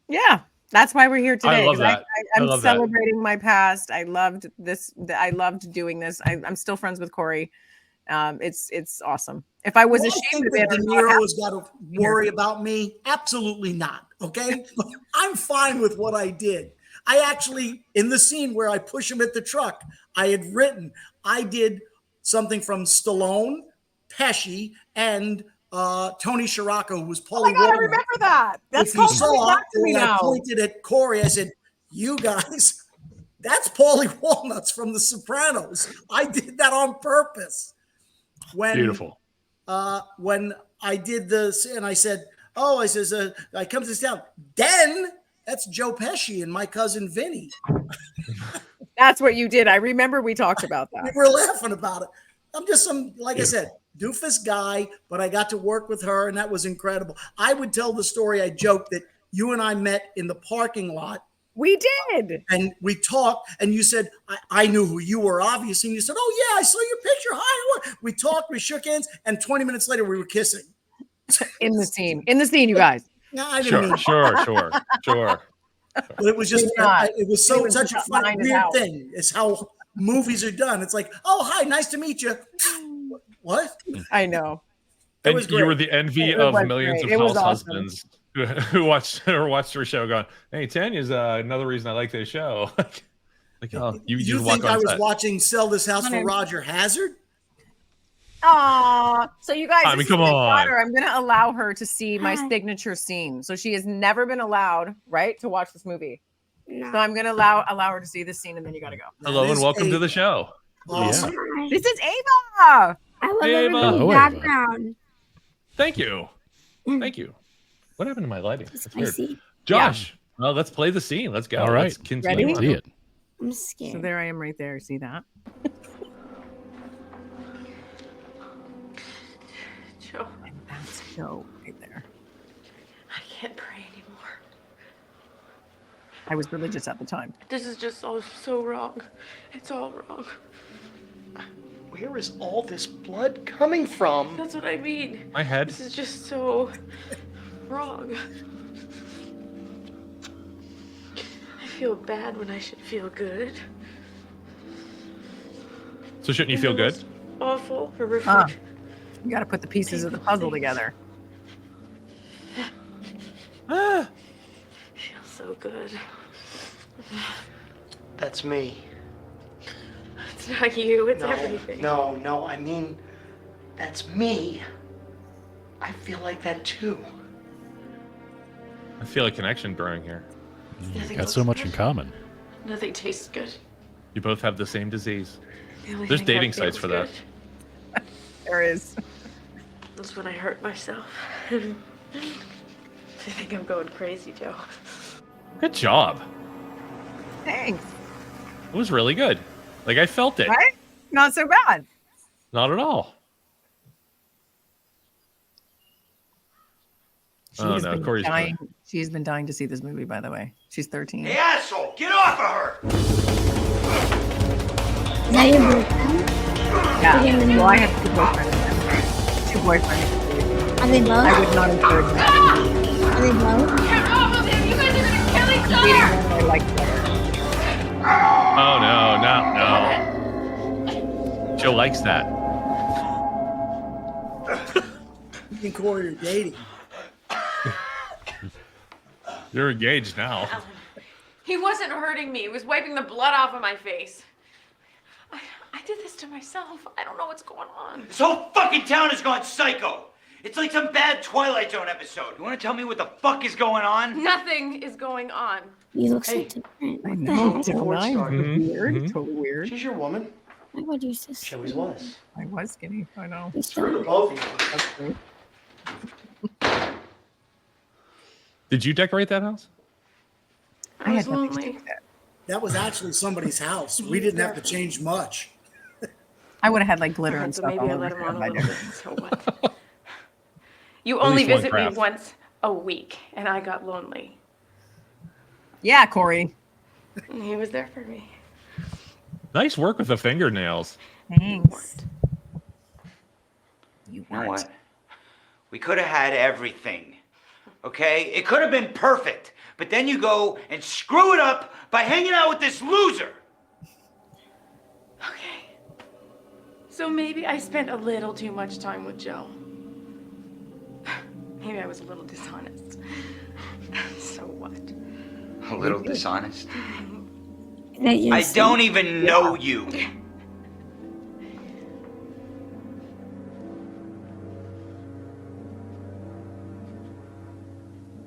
Yeah. That's why we're here today. I love that. I'm celebrating my past. I loved this. I loved doing this. I'm still friends with Corey. It's awesome. If I was ashamed of it, De Niro has got to worry about me. Absolutely not. Okay. I'm fine with what I did. I actually, in the scene where I push him at the truck, I did something from Stallone, Pesci, and Tony Sciarrocco, who was Paulie. Oh my God, I remember that. That's if you saw when I pointed at Corey, I said, "You guys, that's Paulie Walnuts from The Sopranos. I did that on purpose." Beautiful. When I did this, and I said, I come to this town. Then that's Joe Pesci and my cousin Vinny. That's what you did. I remember we talked about that. We were laughing about it. I'm just I said, doofus guy, but I got to work with her, and that was incredible. I would tell the story. I joked that you and I met in the parking lot. We did. And we talked, and you said, I knew who you were, obviously. And you said, oh, yeah, I saw your picture. Hi. We talked, we shook hands, and 20 minutes later, we were kissing. In the scene, you guys. No, I didn't mean Sure. But it was just, it was such a fun, weird thing. It's how movies are done. It's like, oh, hi, nice to meet you. What? I know. And you were the envy of millions of house husbands who watched her show going, hey, Tanya's another reason I like this show. Like, oh, you You just walk think on I was set. watching Sell This House for Honey. Roger Hazard? Aw. So you guys, I mean, this is come my on. daughter. I'm going to allow her to see my signature scene. So she has never been allowed, right, to watch this movie. No. So I'm going to allow her to see this scene, and then you got to go. Hello and welcome to the show. Awesome. Hi. This is Ava. I love Hey, Ava. everybody's Hello, Ava. background. Thank you. Thank you. What happened to my lighting? That's weird. Spicy. Josh, well, let's play the scene. Let's go. All right. Let's continue. Ready? See it. I'm scared. So there I am right there. See that? Joe, And that's Joe right there. I can't pray anymore. I was religious at the time. This is just all so wrong. It's all wrong. Where is all this blood coming from? That's what I mean. My head. This is just so wrong. I feel bad when I should feel good. So shouldn't you feel good? It's awful, horrific. You got to put the pieces of the puzzle together. Feels so good. That's me. It's not you, it's No, everything. no, I mean, that's me. I feel like that too. I feel a connection growing here. You got so much in common. Nothing tastes good. You both have the same disease. The only There's thing dating that sites feels for that. good There is. is when I hurt myself. I think I'm going crazy, Joe. Good job. Thanks. It was really good. Like, I felt it. Right? Not so bad. Not at all. Oh, no, Corey's dying. She's been dying to see this movie, by the way. She's 13. Hey, asshole, get off of her! Is that your boyfriend? Yeah. Again, the Well, I new- have two boyfriends. Are they both? I would not encourage that. Are they both? Get off of him! You guys are gonna kill each I'm dating one I like better. Oh, no. Joe likes that. You and Corey are dating. You're engaged now. He wasn't hurting me. He was wiping the blood off of my face. I did this to myself. I don't know what's going on. This whole fucking town has gone psycho. It's like some bad Twilight Zone episode. You want to tell me what the fuck is going on? Nothing is going on. You look so different. I What the know, heck? don't I? Mhm, Weird. mhm. Totally weird. She's your woman. Why would you just She always was. I was skinny. I know. You Screw still- the both of you. That's true. Did you decorate that house? I was had nothing to do lonely. with it. That was actually somebody's house. We didn't have to change much. I would have had like glitter and So stuff maybe all I over let him on a my little bit. decorations. So what? You At only least one visit me craft. once a week, and I got lonely. Yeah, Corey. And he was there for me. Nice work with the fingernails. Thanks. You know what? We could have had everything. Okay? It could have been perfect. But then you go and screw it up by hanging out with this loser. Okay. So maybe I spent a little too much time with Joe. Maybe I was a little dishonest. So what? A little dishonest. That you're I so- don't even know you.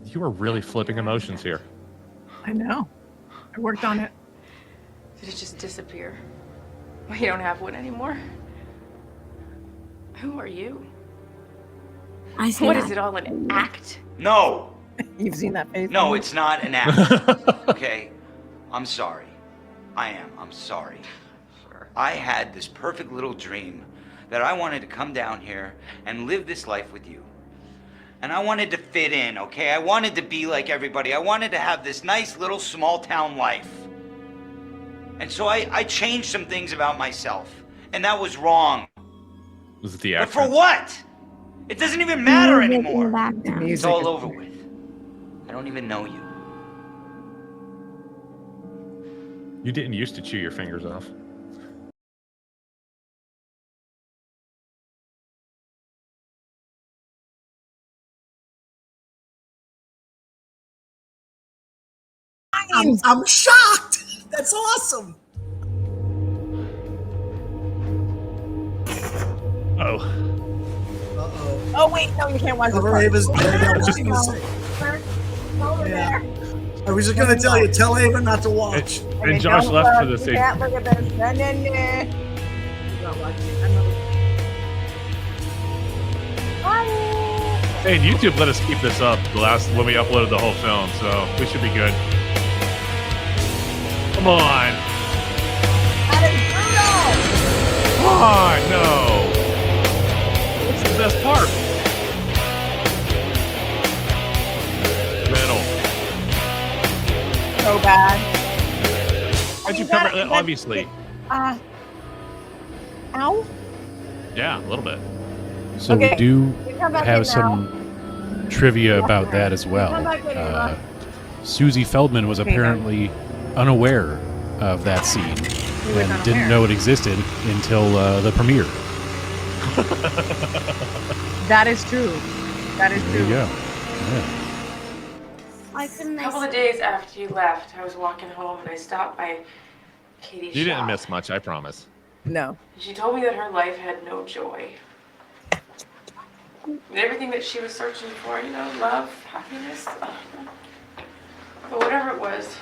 You are really flipping emotions here. I know. I worked on it. Did it just disappear? Well, you don't have one anymore. Who are you? I say What that. is it all an act? No. You've seen that face? No, it's not an act. Okay? I'm sorry. I am. I'm sorry. I had this perfect little dream that I wanted to come down here and live this life with you. And I wanted to fit in, okay? I wanted to be like everybody. I wanted to have this nice little small town life. And so I changed some things about myself. And that was wrong. Was it the But accent? for what? It doesn't even matter Music in the anymore. background. It's all over with. I don't even know you. You didn't used to chew your fingers off. I'm shocked. That's awesome. Uh-oh. Oh wait, no, you can't watch this Cover part. Ava's dead. I was just gonna say. Yeah. I was just gonna tell you, tell Ava not to watch. And Josh left for the You sake. can't look at this. No, no, no. He's not watching. Hey, and YouTube let us keep this up when we uploaded the whole film, so we should be good. Come on. Come on, no. What's the best part? Metal. So bad. How'd you cover it? Obviously. Ow. Yeah, a little bit. So Okay. we do Come back have in some trivia about that as well. Come back in, Ava. Susie Feldman was Okay, apparently unaware of that scene and unaware. didn't know it existed until the premiere. That is true. That is There true. you go. Yeah. A couple of days after you left, I was walking home and I stopped by Katie's You didn't shop. miss much, I promise. No. She told me that her life had no joy. And everything that she was searching for, love, happiness. But whatever it was,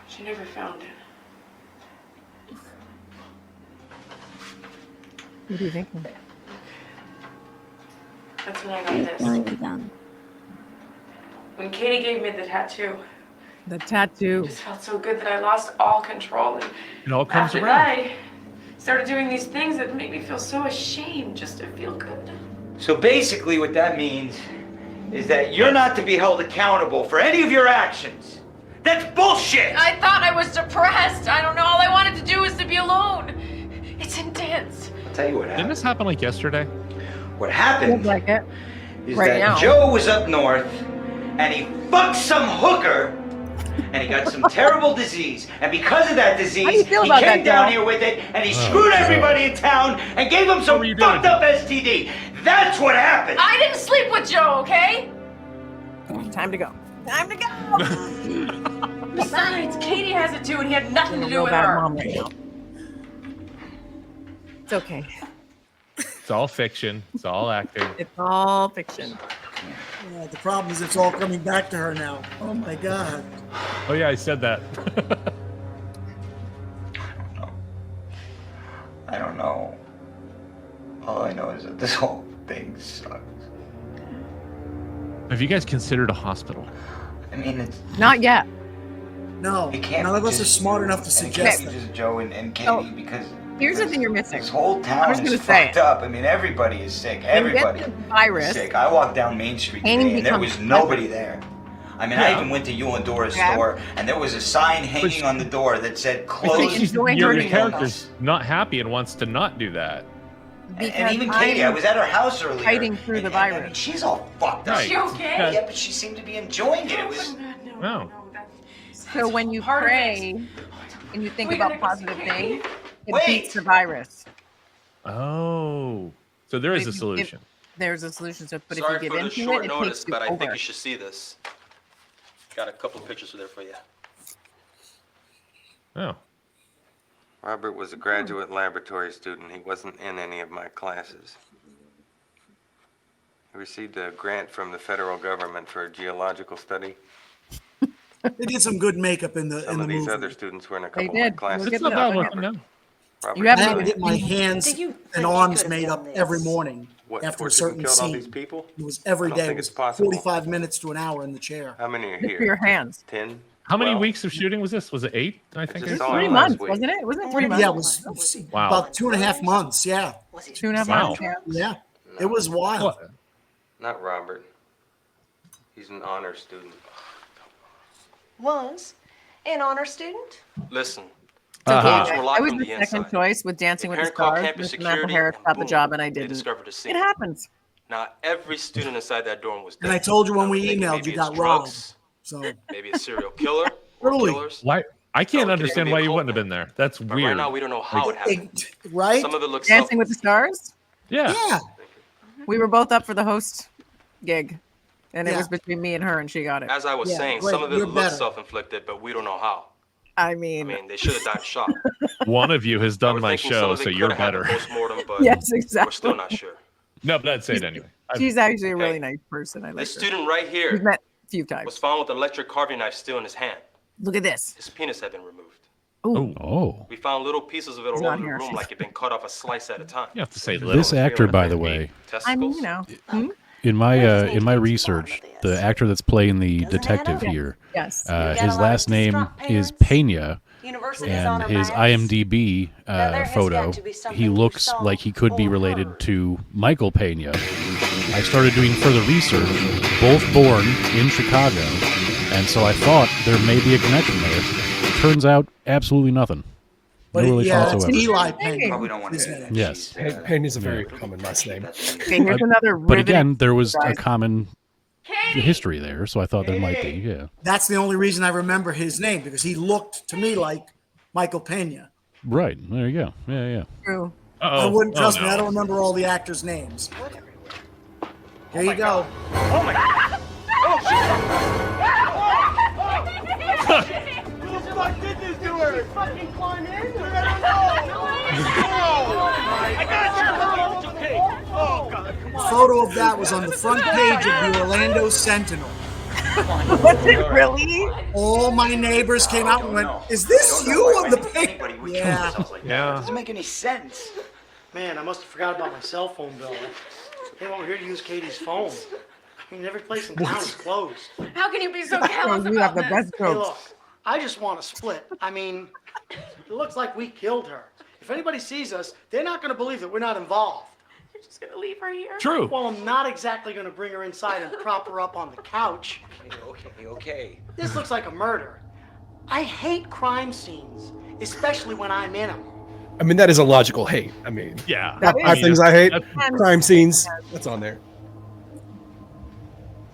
she never found it. What are you thinking? That's when I got this. Really done. When Katie gave me the tattoo, The tattoo. it just felt so good that I lost all control. And It all comes after around. that, I started doing these things that made me feel so ashamed just to feel good. So basically what that means is that you're not to be held accountable for any of your actions. That's bullshit! I thought I was depressed. I don't know. All I wanted to do was to be alone. It's intense. I'll tell you what Didn't happened. this happen like yesterday? What happened Feels like it. is right that now. Joe was up north and he fucked some hooker and he got some terrible disease. And because of that How do you disease, feel he about came that, down Joe? here with it and he Oh, screwed Joe. everybody in town and gave them some were you doing, fucked up STD. That's what happened. I didn't sleep with Joe, okay? Time to go. Time to go. Besides, Katie has it too, and he had nothing I'm to a do real with bad her. mom right now. It's okay. It's all fiction. It's all acting. It's all fiction. Yeah, the problem is it's all coming back to her now. Oh my God. Oh yeah, I said that. I don't know. All I know is that this whole thing sucks. Have you guys considered a hospital? I mean, it's Not yet. No, it can't none of us just- are smart enough to and it suggest can't be that. just Joe and Katie So, because Here's the thing you're missing. this whole I'm town just is gonna say fucked it. up. I mean, everybody is sick. When you Everybody get the is virus, sick. I walked down Main Street painting today and there becomes was nobody there. I mean, I Yeah. even went to you and Dora's Yeah. store and there was a sign hanging on the door that said Because closed. she's, enjoying your hurting character's not happy and wants to not do that. And even Katie, I was at her house earlier. fighting through the and, I mean, virus. she's all fucked up. Right. Is she okay? Yeah. Yeah, but she seemed to be enjoying it. It was. No. So when you Part of it. pray and you think We about gotta go see positive Katie. things, it Wait. beats the virus. Oh. So there is If a you- solution. There's a solution. So, but Sorry if you for give the into short it, it notice, takes you but I think over. you should see this. Got a couple pictures there for you. Oh. Robert was a graduate laboratory student. He wasn't in any of my classes. He received a grant from the federal government for a geological study. They did some good makeup in the Some of these movie. other students were in a They couple of my did. classes. Look at It's not that. bad looking, no. Robert You I haven't had to even get my hands Do you and think arms you made could've up done every this? morning What, after a tortured certain and killed all scene. these people? It was every I don't day. think It was it's possible. 45 minutes to an hour in the chair. How many are Just for here? your hands. 10? How many 12? weeks of shooting was this? Was it 8? I think. just it saw was? it 3 last months, week. wasn't it? Wasn't it 3 months? Yeah, it was Wow. about 2.5 months. Yeah. 2.5 Wow. months. Yeah. Yeah. It was wild. What? Not Robert. He's an honor student. Was an honor student? Listen, It's okay, Uh-huh. guys. We're locked I was from the the second inside. choice with Dancing A with the parent called Stars. campus Mr. Samantha security, Harris and got the boom, job, and I they didn't. discovered a scene. It happens. Now every student inside that dorm was dead. And I told you when Now, we thinking emailed, maybe you it's got robbed. drugs, So maybe a serial killer or Really? killers. Why? I can't No, it could understand even why be a you wouldn't have culprit. been there. That's But weird. right now we don't know how it happened. right? Some of it looks Dancing with the Stars. Yeah. Yeah. We were both up for the host gig. And it was between me and her, and she got it. As I was saying, some of it looks self-inflicted, but we don't know how. I mean, they should have died shot. One of you has done my thinking some show, of it so you're could have had better. the postmortem, but Yes, exactly. we're still not sure. No, but I'd say it anyway. She's actually a really nice person. I like This her. student right here We've met a few times. was found with an electric carving knife still in his hand. Look at this. His penis had been removed. Oh. We found little pieces of it He's all not over the here. room like it'd been cut off a slice at a time. You have to say This actor, by the way, I mean, you know. in my research, the actor that's playing the detective here, Yes. his last name is Pena, and his IMDb photo, he looks like he could be related to Michael Pena. I started doing further research, both born in Chicago, and so I thought there may be a connection there. Turns out, absolutely nothing. No relation whatsoever. Eli Pena. Probably don't want to say that. Yes. Pena is a very common last name. Okay, here's another But again, riveting there was a guys. common history there, so I thought there might be, yeah. That's the only reason I remember his name, because he looked to me like Michael Pena. Right, there you go. Yeah, yeah. True. I wouldn't trust me. I don't remember all the actors' names. Here you go. Oh my God! Who the fuck did this to her? Fucking climb in? I got you! It's okay. Oh, God, come on. Photo of that was on the front page of the Orlando Sentinel. Was it really? All my neighbors came out and went, "Is this you on the paper?" Yeah. Yeah. Doesn't make any sense. Man, I must have forgot about my cell phone bill. I came over here to use Katie's phone. I mean, every place in town is closed. How can you be so callous You have about the this? best Hey, jokes. look, I just want to split. I mean, it looks like we killed her. If anybody sees us, they're not going to believe that we're not involved. You're just gonna leave her here? True. Well, I'm not exactly going to bring her inside and prop her up on the couch. Okay. This looks like a murder. I hate crime scenes, especially when I'm in them. I mean, that is a logical hate. I mean, Yeah. That five is. things I hate, That's- crime scenes, that's on there.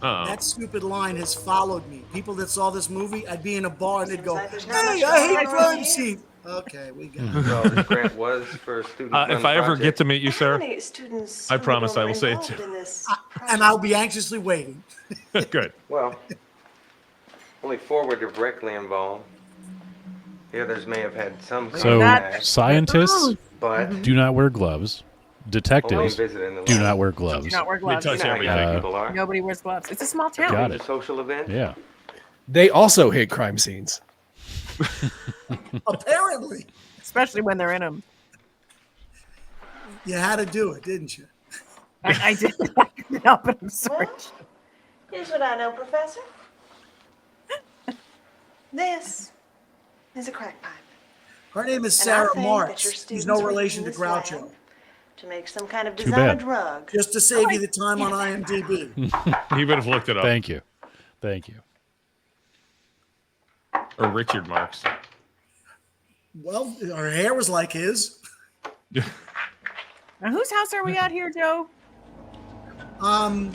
That stupid line has followed me. People that saw this movie, I'd be in a bar and they'd go, like there's not "Hey, much I hate going on crime here." scene." Okay, we got it. Well, this grant was for a student. If I ever get to meet you, sir, How many students I promise I will say it involved too. in this And I'll be anxiously waiting. Good. Well, only 4 were directly involved. The others may have had some So, contact, scientists but do not wear gloves. Detectives visit in the do lab. not wear gloves. Do not wear gloves. touch You know how everything. young people are. Nobody wears gloves. It's a small town. Got It's it. a social event. Yeah. They also hate crime scenes. Apparently, Especially when they're in them. you had to do it, didn't you? I did. I couldn't help it. I'm sorry. Here's what I know, Professor. This is a crack pipe. Her name is And I Sarah think that your Marks. students She's no were relation to using this Groucho. lab to make some kind of Too designer bad. drug. Just to save you the time on IMDb. He would have looked it up. Thank you. Thank you. Or Richard Marks. Well, her hair was like his. Now, whose house are we at here, Joe? Hello?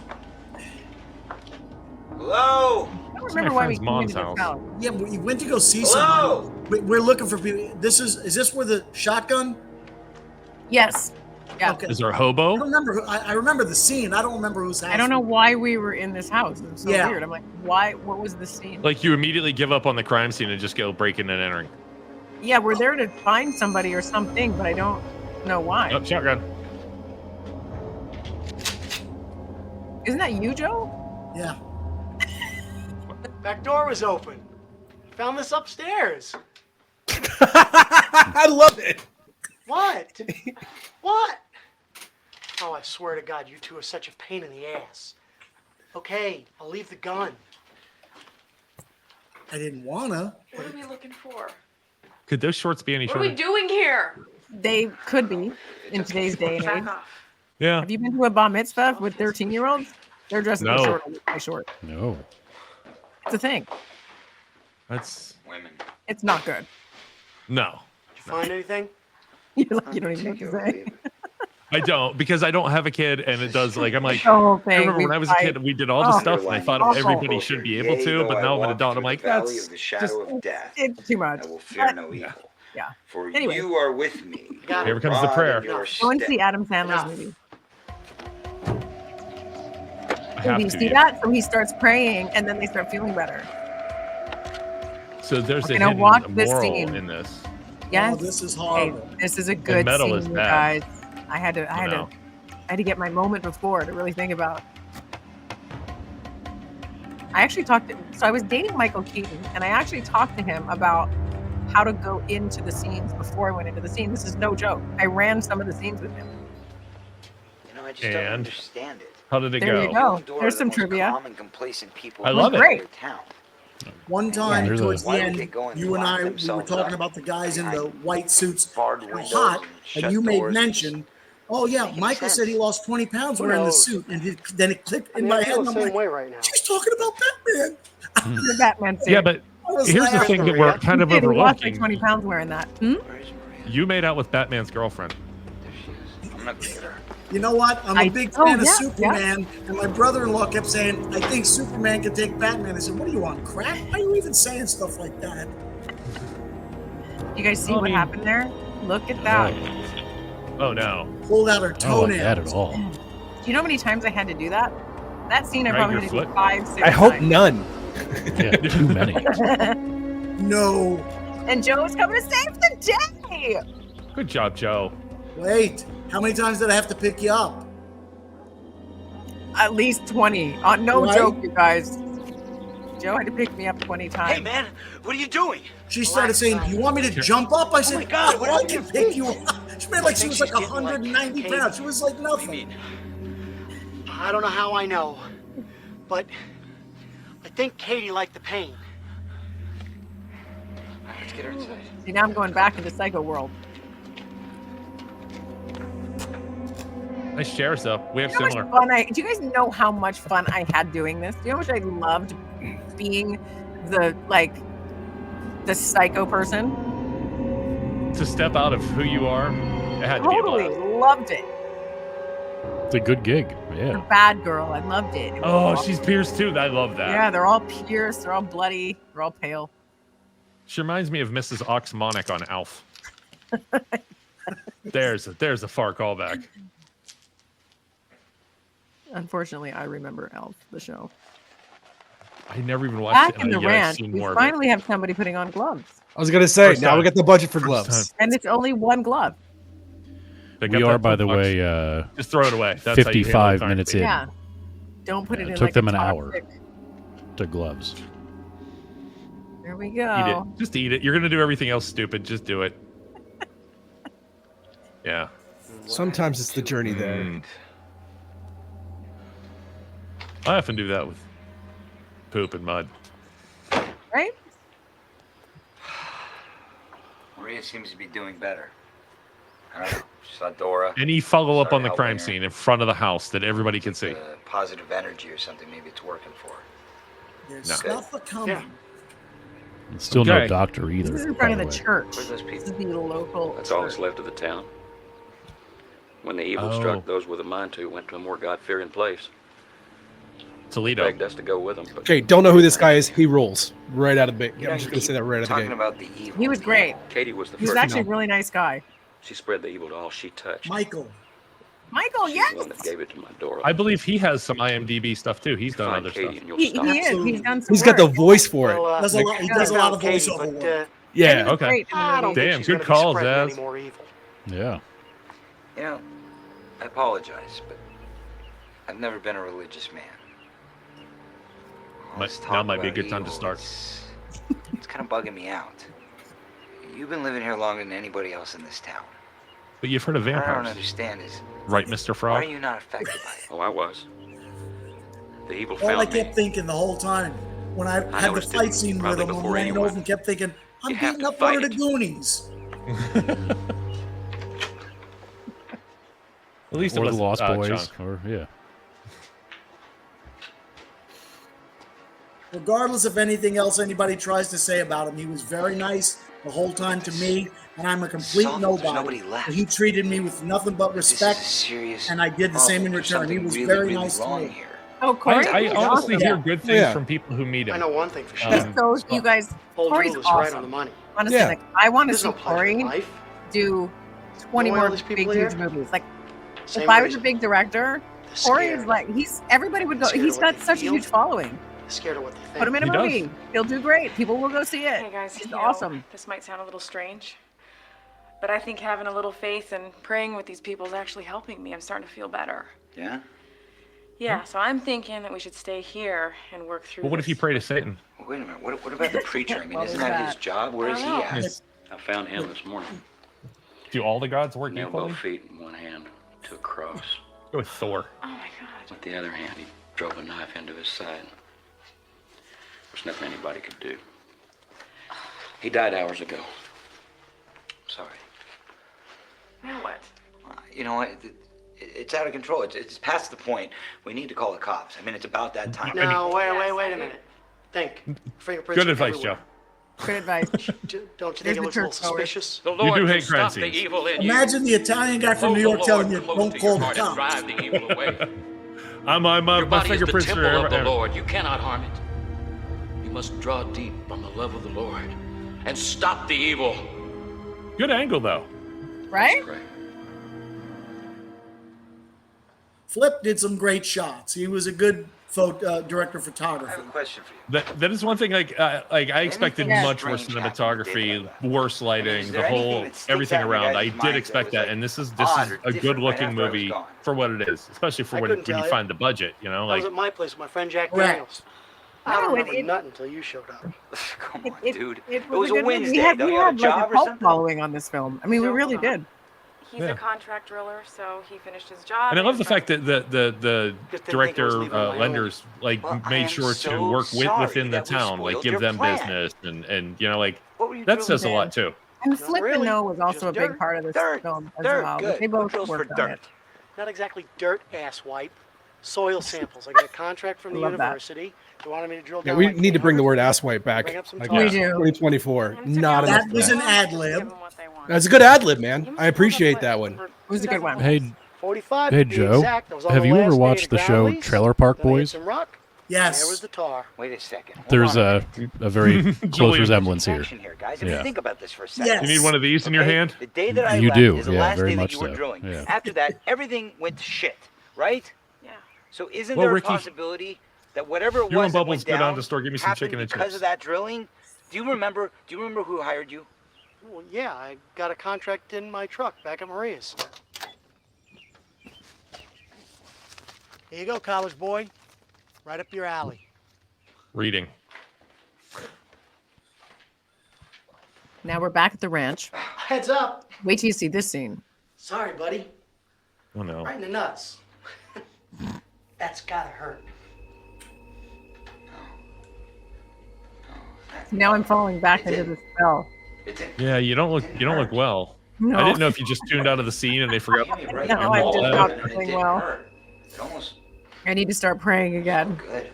I don't remember why we friend's came mom's into this house. house. Yeah, we went to go see Hello? somebody. We're looking for people. Is this where the shotgun? Yes. Yeah. Okay. Is there a I hobo? don't remember. I remember the scene. I don't remember whose house. I don't know why we were in this house. It's so Yeah. weird. I'm like, why? What was the scene? Like you immediately give up on the crime scene and just go breaking and entering. Yeah, we're there to find somebody or something, but I don't know why. Oh, shotgun. Isn't that you, Joe? Yeah. Back door was open. Found this upstairs. I love it. What? What? Oh, I swear to God, you two are such a pain in the ass. Okay, I'll leave the gun. I didn't wanna. What are we looking for? Could those shorts be any What are we shorter? doing here? They could be in today's day and age. Back off. Yeah. Have you been to a bar mitzvah with 13-year-olds? They're dressed No. short. Way short. No. It's a thing. That's Women. It's not good. no. Did you find anything? You're like, you don't even know what to say. I don't because I don't have a kid, and it does like I'm like. The whole I thing. remember when I was a kid, we did all this Oh. stuff, and I thought Awful. everybody should be able to, but now I'm an adult. I'm like, that's the shadow of death. It's too much. I will fear no evil. Yeah. For Anyway. you are with me. Got Here it. comes the Rod prayer. and your Go and stick. see Adam Sandler's Enough. movie. have Do you to. see that? So he starts praying, and then they start feeling better. So there's Okay, a now hidden watch this moral scene. in this. Yes. Oh, this is horrible. Hey, this is a good metal scene, is you bad. guys. I had to get my moment before to really think about. I actually so I was dating Michael Keaton, and I actually talked to him about how to go into the scenes before I went into the scene. This is no joke. I ran some of the scenes with him. You know, I just don't understand it. How did it There go? you go. and Dora There's are some the most trivia. calm and complacent people I love in it. their town. One time there's towards the Why would end, they go and you and lock I we were themselves talking up about the guys in the behind white suits barred were windows hot, and and shut you made doors and mention. Oh yeah, make any Michael said he sense. lost 20 pounds Who wearing the knows? suit, and then it clicked in I my mean, I head. feel And the I'm same like, way right now. she's talking about Batman. The Batman scene. Yeah, but I was here's the laughing. thing that we're kind of He lost like overlooking. 20 pounds wearing that. Hmm? You made out with Batman's girlfriend. I'm not gonna get her. You know what? I'm a big fan of yeah, Superman, and my brother-in-law kept saying, "I think Superman can take Batman." I said, "What are you on crack? Why are you even saying stuff like that?" You guys see what happened there? Look at that. Oh no. Pulled out her I don't like that toenails. at all. Do you know how many times I had to do that? That scene I Drag probably your had to do foot? 5, 6 I hope times. none. Yeah, too many. No. And Joe is coming to save the day. Good job, Joe. Wait, how many times did I have to pick you up? At least 20. No Right? joke, you guys. Joe had to pick me up 20 times. Hey man, what are you doing? She started saying, "Do you want me to jump up?" I said, my God, "Oh, I can pick you up." She made like she was like She's getting, like, 190 Katie. pounds. She was like nothing. I don't know how I know, but I think Katie liked the pain. Let's get her inside. See, now I'm going back into Psycho World. Nice chairs though. We have You know how similar. much fun do you guys know how much fun I had doing this? Do you know how much I loved being the psycho person? To step out of who you are, it had to Totally be a blast. loved it. It's a good gig. The Yeah. bad girl, I loved it. It was Oh, awesome. she's pierced too. I love that. Yeah, they're all pierced, they're all bloody, they're all pale. She reminds me of Mrs. Oxmonic on Alf. There's a far callback. Unfortunately, I remember Elf, the show. I never even watched Back it. in the I've ranch, seen we more finally have somebody putting on gloves. I was gonna say, First now we time. got the budget for First gloves. time. And it's only one glove. They We got are, that by the box. way, Just throw it away. That's how you handle 55 time. minutes in Yeah. Don't put it in took like them a an hour. toxic- to gloves. There we Eat go. it. Just eat it. You're gonna do everything else stupid. Just do it. Yeah. Sometimes it's the journey there. Mm. I often do that with poop and mud. Right? Maria seems to be doing better. I don't know. She saw Dora. Any follow up Started on the crime helping her. scene in front of the house that everybody can see. Positive energy or something. Maybe it's working for her. There's No. stuff coming. And still no Okay. doctor either. This is in by front of the the way. church. Where's those This people? is the local That's all that's church. left of the town. When the evil Oh. struck, those with a mind to went to a more God-fearing place. Toledo. Begged us to go with them, but Okay, don't know who this guy is. He rules right out of the gate. You know, I'm just you gonna say that right out of the talking gate. about the evil. He was great. Katie was the He was first. actually a really nice guy. She spread the evil to all she touched. Michael. Michael, She's yes. the one that gave it to my Dora. I believe he has some IMDb stuff too. He's done Find other Katie stuff. and you'll He stop. is. He's done some He's got the work. voice for it. Does a lot, he does a lot of voiceover work. Yeah. Okay. Great in the I don't movie. think Damn, she's good gonna be call, spreading Zaz. any more evil. Yeah. You know, I apologize, but I've never been a religious man. All this Now talk might be a about good time to evil, start. It's kind of bugging me out. You've been living here longer than anybody else in this town. But you've heard of What I don't vampires, understand is, right, Mr. why Frog? are you not affected by it? Oh, I was. The evil All I found me. kept thinking the whole time when I had the noticed it fight scene with probably him, I'm before laying anyone. over and kept thinking, I'm You have beating to up one of fight the it. Goonies. At least Or it the was Lost Boys. Chunk. Or yeah. Regardless of anything else anybody tries to say about him, he was very nice the whole time to me, and I'm a complete Son, there's nobody. nobody left. He treated me with nothing but This is a respect, serious and I did the same in problem. return. He Something was really, very really nice to wrong me. here. Oh, Corey. I honestly hear Yeah. good things Yeah. from people who meet him. I know one thing for sure. Um, So you guys, Old Corey's Jewel is right on the awesome. money. Honestly, Yeah. like I want to There's see no pleasure in Corey life. do 20 Knowing all more these big, people huge here, movies. Like, Same if I was a reason. big director, Corey is like everybody would go. He's got such a huge following. Scared of what they think. Put him in a movie. He'll do great. People will go see it. Hey guys, It's awesome. This might sound a little strange, but I think having a little faith and praying with these people is actually helping me. I'm starting to feel better. Yeah? Yeah, so I'm thinking that we should stay here and work through. Well, what if you pray to Satan? Well, wait a minute. What about the preacher? I mean, What isn't was that his that? job? Where is he at? I found him this morning. Do all the gods work Nailed equally? both feet in one hand to a cross. Go with Thor. Oh my God. With the other hand, he drove a knife into his side. There's nothing anybody could do. He died hours ago. Sorry. Now what? You know what? It's out of control. It's past the point. We need to call the cops. I mean, it's about that time. No, wait a minute. Think. Fingerprints Good are advice, everywhere. Joe. Good advice. Don't you think it looks a little suspicious? The You Lord do can hate stop crime the scenes. evil in you. Imagine the Italian guy from Hold New the York telling Lord you, close don't to call your the heart and cops. drive the evil away. My Your body is the fingerprints temple are of the everywhere. Lord. You cannot harm it. You must draw deep on the love of the Lord and stop the evil. Good angle, though. Right? Flip did some great shots. He was a good director of photography. I have a question for you. That is one thing. I expected Anything much worse strange happened the day cinematography, that worse lighting, is the there anything whole that sticks everything out in your around. I guys' did minds expect that was, that, and this is odd a or different good right looking after I was movie gone? for what it is, especially for I when couldn't you tell you. find the budget. You know, I was like at my place with my friend Jack Correct. Daniels. I don't No, remember nothing until you showed up. Come on, It, dude. it was was a a good movie. Wednesday. We had, Don't we you have had a like job a or cult something? following on this film. I mean, we So, really hold on. did. He's Yeah. a contract driller, so he finished his job. and I love the he's fact that the Good thing I was director leaving on my own. lenders like Well, I made am sure so to work sorry within the that we town, like spoiled give your them plan. business and you know like What were you that drilling says a for? lot too. And Not Flip really. and No was also a Just big dirt. part of this Dirt. film as Dirt. well. Good. They Who both drills for worked on dirt? it. Not exactly dirt, asswipe. Soil samples. I got a contract from the Love that. university. They wanted me to drill Yeah, down. we like need to bring the 800 word feet, asswipe back. bring up some Like, tar. We do. 2024. And Not together, enough. That was of an that. ad give lib. them what they want. That's a good ad lib, You man. must I have pulled appreciate up that what- one. for It was a good 7 one. holes. Hey, 45 hey to be Joe, exact. That was on have the you ever last day watched of the ground show lease. Trailer Park Then I hit Boys? some rock. Yes. There was the tar. Wait a second. Hold There's on. a very close Julian. resemblance here. Action here, guys. If Yeah. you think about this for a second. Yes. You need one of these in your Okay? hand. The day that I You left do, is the yeah, last very day that much you were so, drilling. yeah. After that, everything went to shit, right? Yeah. So isn't Well, there Ricky, a possibility that whatever it you was and that Bubbles went go down down to the store, give me some happened chicken and because chips. of that drilling? Do you remember who hired you? Well, yeah, I got a contract in my truck back at Maria's. Here you go, college boy. Right up your alley. Reading. Now we're back at the ranch. Heads up. Wait till you see this scene. Sorry, buddy. Oh no. Right in the nuts. That's gotta hurt. Now I'm falling back into the spell. Yeah, you don't look well. No. I didn't know if you just tuned out of the scene and they forgot. No, I'm just not It feeling didn't well. hurt. It almost I need to start praying again. good.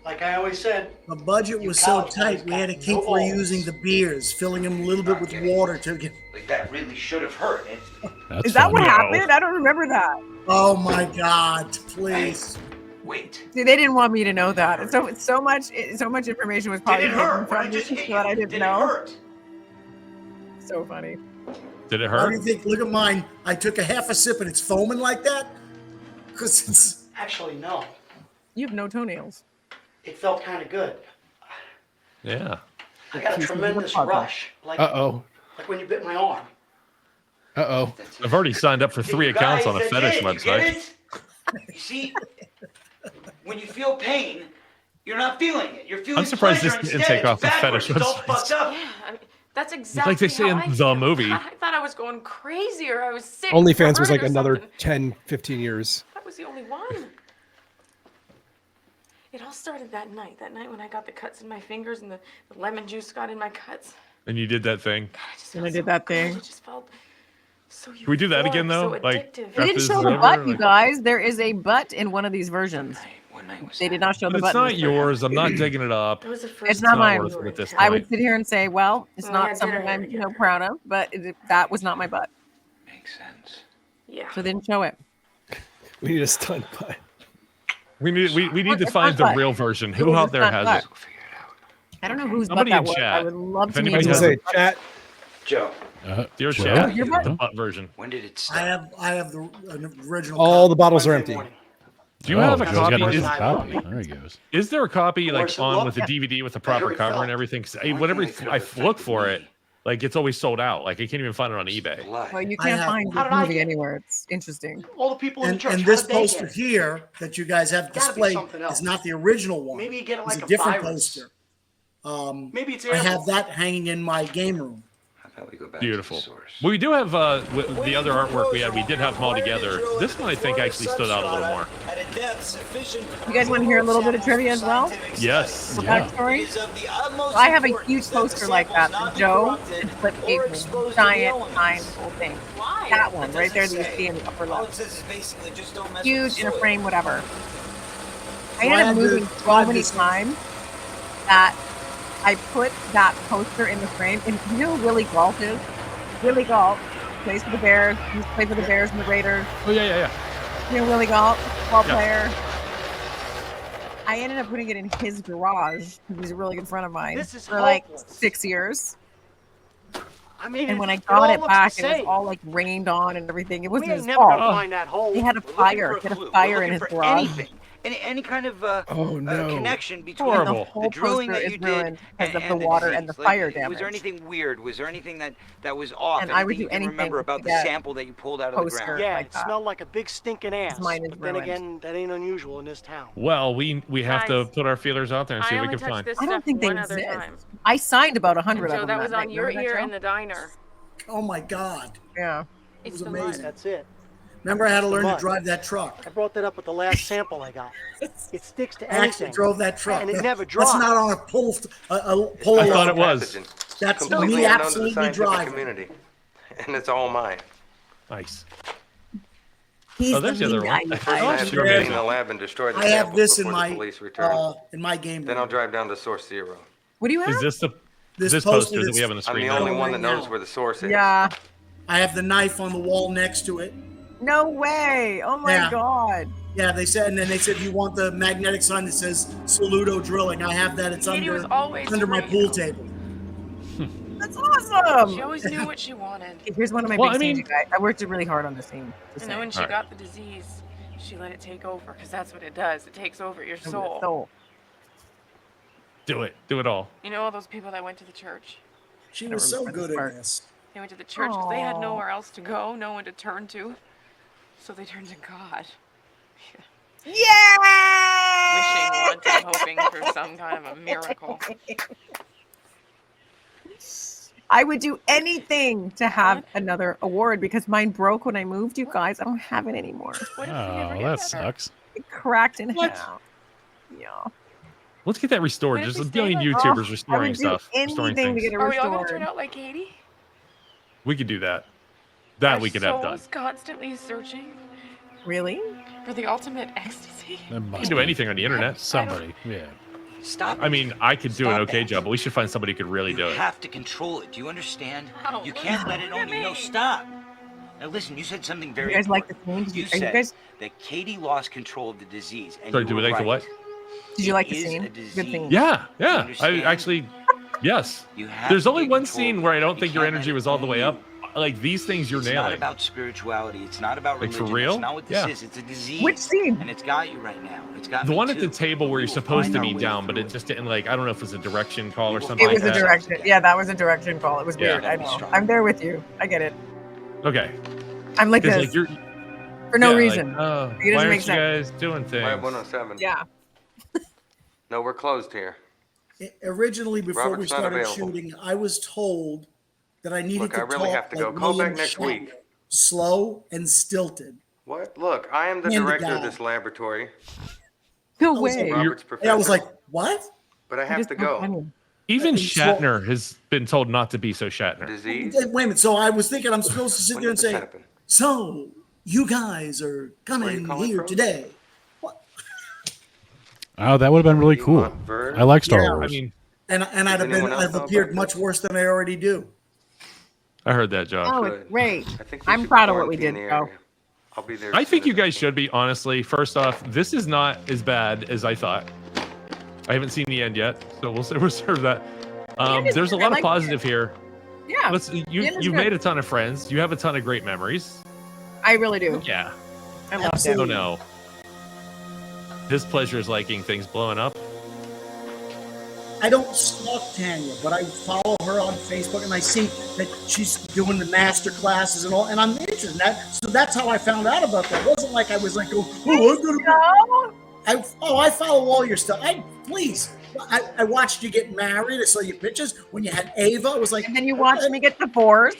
Like I always said, The budget You was so college tight, guys we had to got keep no balls. reusing the beers, filling them a little bit with water to get. Like that really should have hurt. That's Is that fun. what No. happened? I don't remember that. Oh my God! Please. Wait. See, they didn't want me to know that. So much information was Did probably it hidden hurt? When I from me just hit so that I you, didn't did it know. hurt? So funny. Did it How do hurt? you think? Look at mine. I took a half a sip and it's foaming like that. Because it's. actually no. You have no toenails. It felt kind of good. Yeah. I got a tremendous rush, like Uh-oh. like when you bit my arm. Uh-oh. I've already signed up for 3 You accounts guys, on a that's fetish it. You get website. it? You see, when you feel pain, you're not feeling it. You're feeling I'm surprised pleasure this didn't instead. take off It's the fetish backwards. It's all websites. fucked up. Yeah, I mean, that's exactly like they say how in I the feel. movie. I thought I was going crazy or I was sick. OnlyFans or was like hurt or another something. 10, 15 years. That was the only one. It all started that night when I got the cuts in my fingers and the lemon juice got in my cuts. And you did that thing. And I did that thing. It just felt so Can we do that again though? so Like addictive. They after didn't this show is the over, butt, you like- guys. There is a butt in one of these versions. What night was They that? did not show the But butt. it's in not this version. yours. I'm not digging it up. It was the first It's not time mine. we were at this in I town. would sit here and say, well, it's Well, we not had something dinner I'm together. proud of, but that was not my butt. Makes sense. Yeah. So they didn't show it. We need a stunt butt. We need to It's find not the butt. real version. It Who was out a there stunt has butt. it? I don't know whose Somebody butt in that was. chat. I would love If to anybody meet I was has you. gonna say, chat. Joe, Dear Joe? chat, Your butt? the butt version. when did it I start? have the original. All copy. the bottles are Wednesday empty. morning. Do you have a Joe's got copy? a copy. There he goes. Is there a copy like Worse on luck. with the DVD with the proper cover and everything? 'Cause whenever I look for it, like it's always sold out. Like I can't even find it on eBay. Well, you I can't have find one. this How did I movie get- anywhere. It's interesting. All the people in the church. And how this did they poster get it? here that you guys have Gotta be displayed something else. is not the original one. Maybe you get it It's like a a different virus. poster. Maybe it's I have airborne. that hanging in my game room. We go back Beautiful. Well, we do have the other artwork we had. We did have them all together. This one I think actually stood out a little more. You guys want to hear a little bit of trivia as well? Yes. For backstory? So I have a huge poster like that. Joe and Flip gave me. Giant, time, whole thing. That one right there that you see in the upper left. Huge in a frame, whatever. I ended up moving so many times that I put that poster in the frame. And you know who Willie Galt is? Willie Galt plays for the Bears. He used to play for the Bears and the Raiders. Oh, yeah. You know Willie Galt, ball Yeah. player. I ended up putting it in his garage because he's a really good friend of mine This is for like hopeless. 6 years. I mean, And when I it got all it looks back, the it was same. all like rained on and everything. It We wasn't ain't his never gonna fault. find that hole. He had a We're looking fire. for He had clue. a fire We're in his looking for garage. anything. Any kind of no. connection between Horrible. And the whole the drilling poster that is you did ruined because of and the water disease. and the Like, fire Was there damage. anything weird? Was there anything that was off? And I would Anything do you can remember anything about to the get sample that you pulled out of the poster. ground? Yeah, like it that. smelled like a big stinking ass. mine is But then ruined. again, that ain't unusual in this town. Well, we have to Guys, put our feelers out there and see I what we only can touched find. this I don't stuff think they one other exist. time. I signed about And 100 of Joe, them that was night. on your Remember that, ear Joe? in the diner. Oh my God. Yeah. It's was the amazing. mud. That's it. Remember, I had to learn to mud. drive that truck. I brought that up with the last sample I got. It sticks to I actually anything. drove that truck. And it never That's dries. not on a pull. I thought it was. That's completely me unknown to the absolutely scientific driving. community, and it's all mine. Nice. He's Oh, there's the other one. I First, I have to You're take it in amazing. the lab and destroy the I have samples this before in the police my return. game Then I'll room. drive down to source zero. What do you have? Is this the This poster that that's- we have on the I'm screen? the only now? one that Right knows now. where the source is. Yeah. I have the knife on the wall next to it. No way. Oh my Yeah. God. Yeah, they said, and then they said, you want the magnetic sign that says Saludo Drilling. I have that. It's Katie was under always my free. pool table. That's awesome. She always knew what she wanted. Here's one of my Well, big I mean- scenes, you guys. I worked really hard on this scene. just And then when saying. she got the disease, she let it take over because that's what it does. It takes over your Soul. soul. Do it. Do it all. You know all those people that went to the church? She was so remember this good part. at this. They went to the church because they had Aw. nowhere else to go, no one to turn to. So they turned to God. Yeah! Wishing, wanting, hoping for some kind of a miracle. I would do anything to have another award because mine broke when I moved, you guys. I don't have it anymore. What if we ever Oh, get that better? sucks. It cracked in What? half. Yeah. Let's get that restored. What if There's we a billion stay like- Oh, YouTubers I restoring would do stuff. Restoring anything to things. get it Are we all going to restored. turn out like Katie? We could do that. That Our we could have done. souls constantly searching Really? for the ultimate ecstasy. That We must can do be anything on the internet. somebody. Yeah. Stop. I mean, I could do an Stop okay that. job, but we should find somebody who could really do You it. have to control it. Do you understand? How? You can't let it What on do you. you No, mean? stop. Now listen, you said something very You guys like the important. scene? You Are you said guys? that Katie lost control of the disease. And Sorry, you do we were like the right. what? Did you like It the is scene? a Good disease. scene. Yeah, You yeah. I understand? actually, yes. You have There's to only get one control scene of where I it. don't You think your can't let energy it was all the own way you. up. Like these things, you're It's not nailing. about spirituality. It's not about Like, religion. for real? That's not what this Yeah. is. It's a disease. Which scene? And it's got you right now. It's got The me one at the too. table where you're We will supposed find to our be way down, but through it just didn't like. I don't know if it was a direction call or will something It like was a that. direction. Yeah, that was a direction call. It was Yeah. weird. I know. I'm there with you. I get it. Okay. I'm like Because this like you're for no yeah, reason. Like, oh, It doesn't why make aren't you sense. guys doing We're at things? 107. Yeah. No, we're closed here. Originally, before we Robert's not started available. shooting, I was told that I needed Look, to I really talk have to go. like Call William back next Shatner, week. slow and stilted. What? Look, I am the And the director of guy. this laboratory. No I was way. like- Robert's And I professor. was like, what? but I You have just to don't go. funny. Even So- Shatner has been told not to be so Shatner. Disease? Wait a minute. So I was thinking I'm supposed to sit When there and did this say, happen? so you guys are Where are you coming calling here from? today. Oh, that would have been really You cool. want Vern? I like Star Yeah. Wars. I mean, And I'd have been, anyone else I've know appeared about much this? worse than I already do. I heard that, Josh. Oh, Good. it's great. I think we I'm should proud of what we quarantine did, the though. area. I'll be there. I as think soon you as I guys can. should be, honestly. First off, this is not as bad as I thought. I haven't seen the end yet, so we'll reserve that. end is There's a good. I lot of like positive here. Yeah. Let's end is you've good. made a ton of friends. You have a ton of great memories. I really do. Yeah. I love Oh it. no. His pleasure is liking things blowing up. I don't stalk Tanya, but I follow her on Facebook and I see that she's doing the master classes and all, and I'm interested in that. So that's how I found out about that. It wasn't like I was like, I follow all your stuff. Please. I watched you get married. I saw your pictures when you had Ava. It was like, and then you watched me get divorced.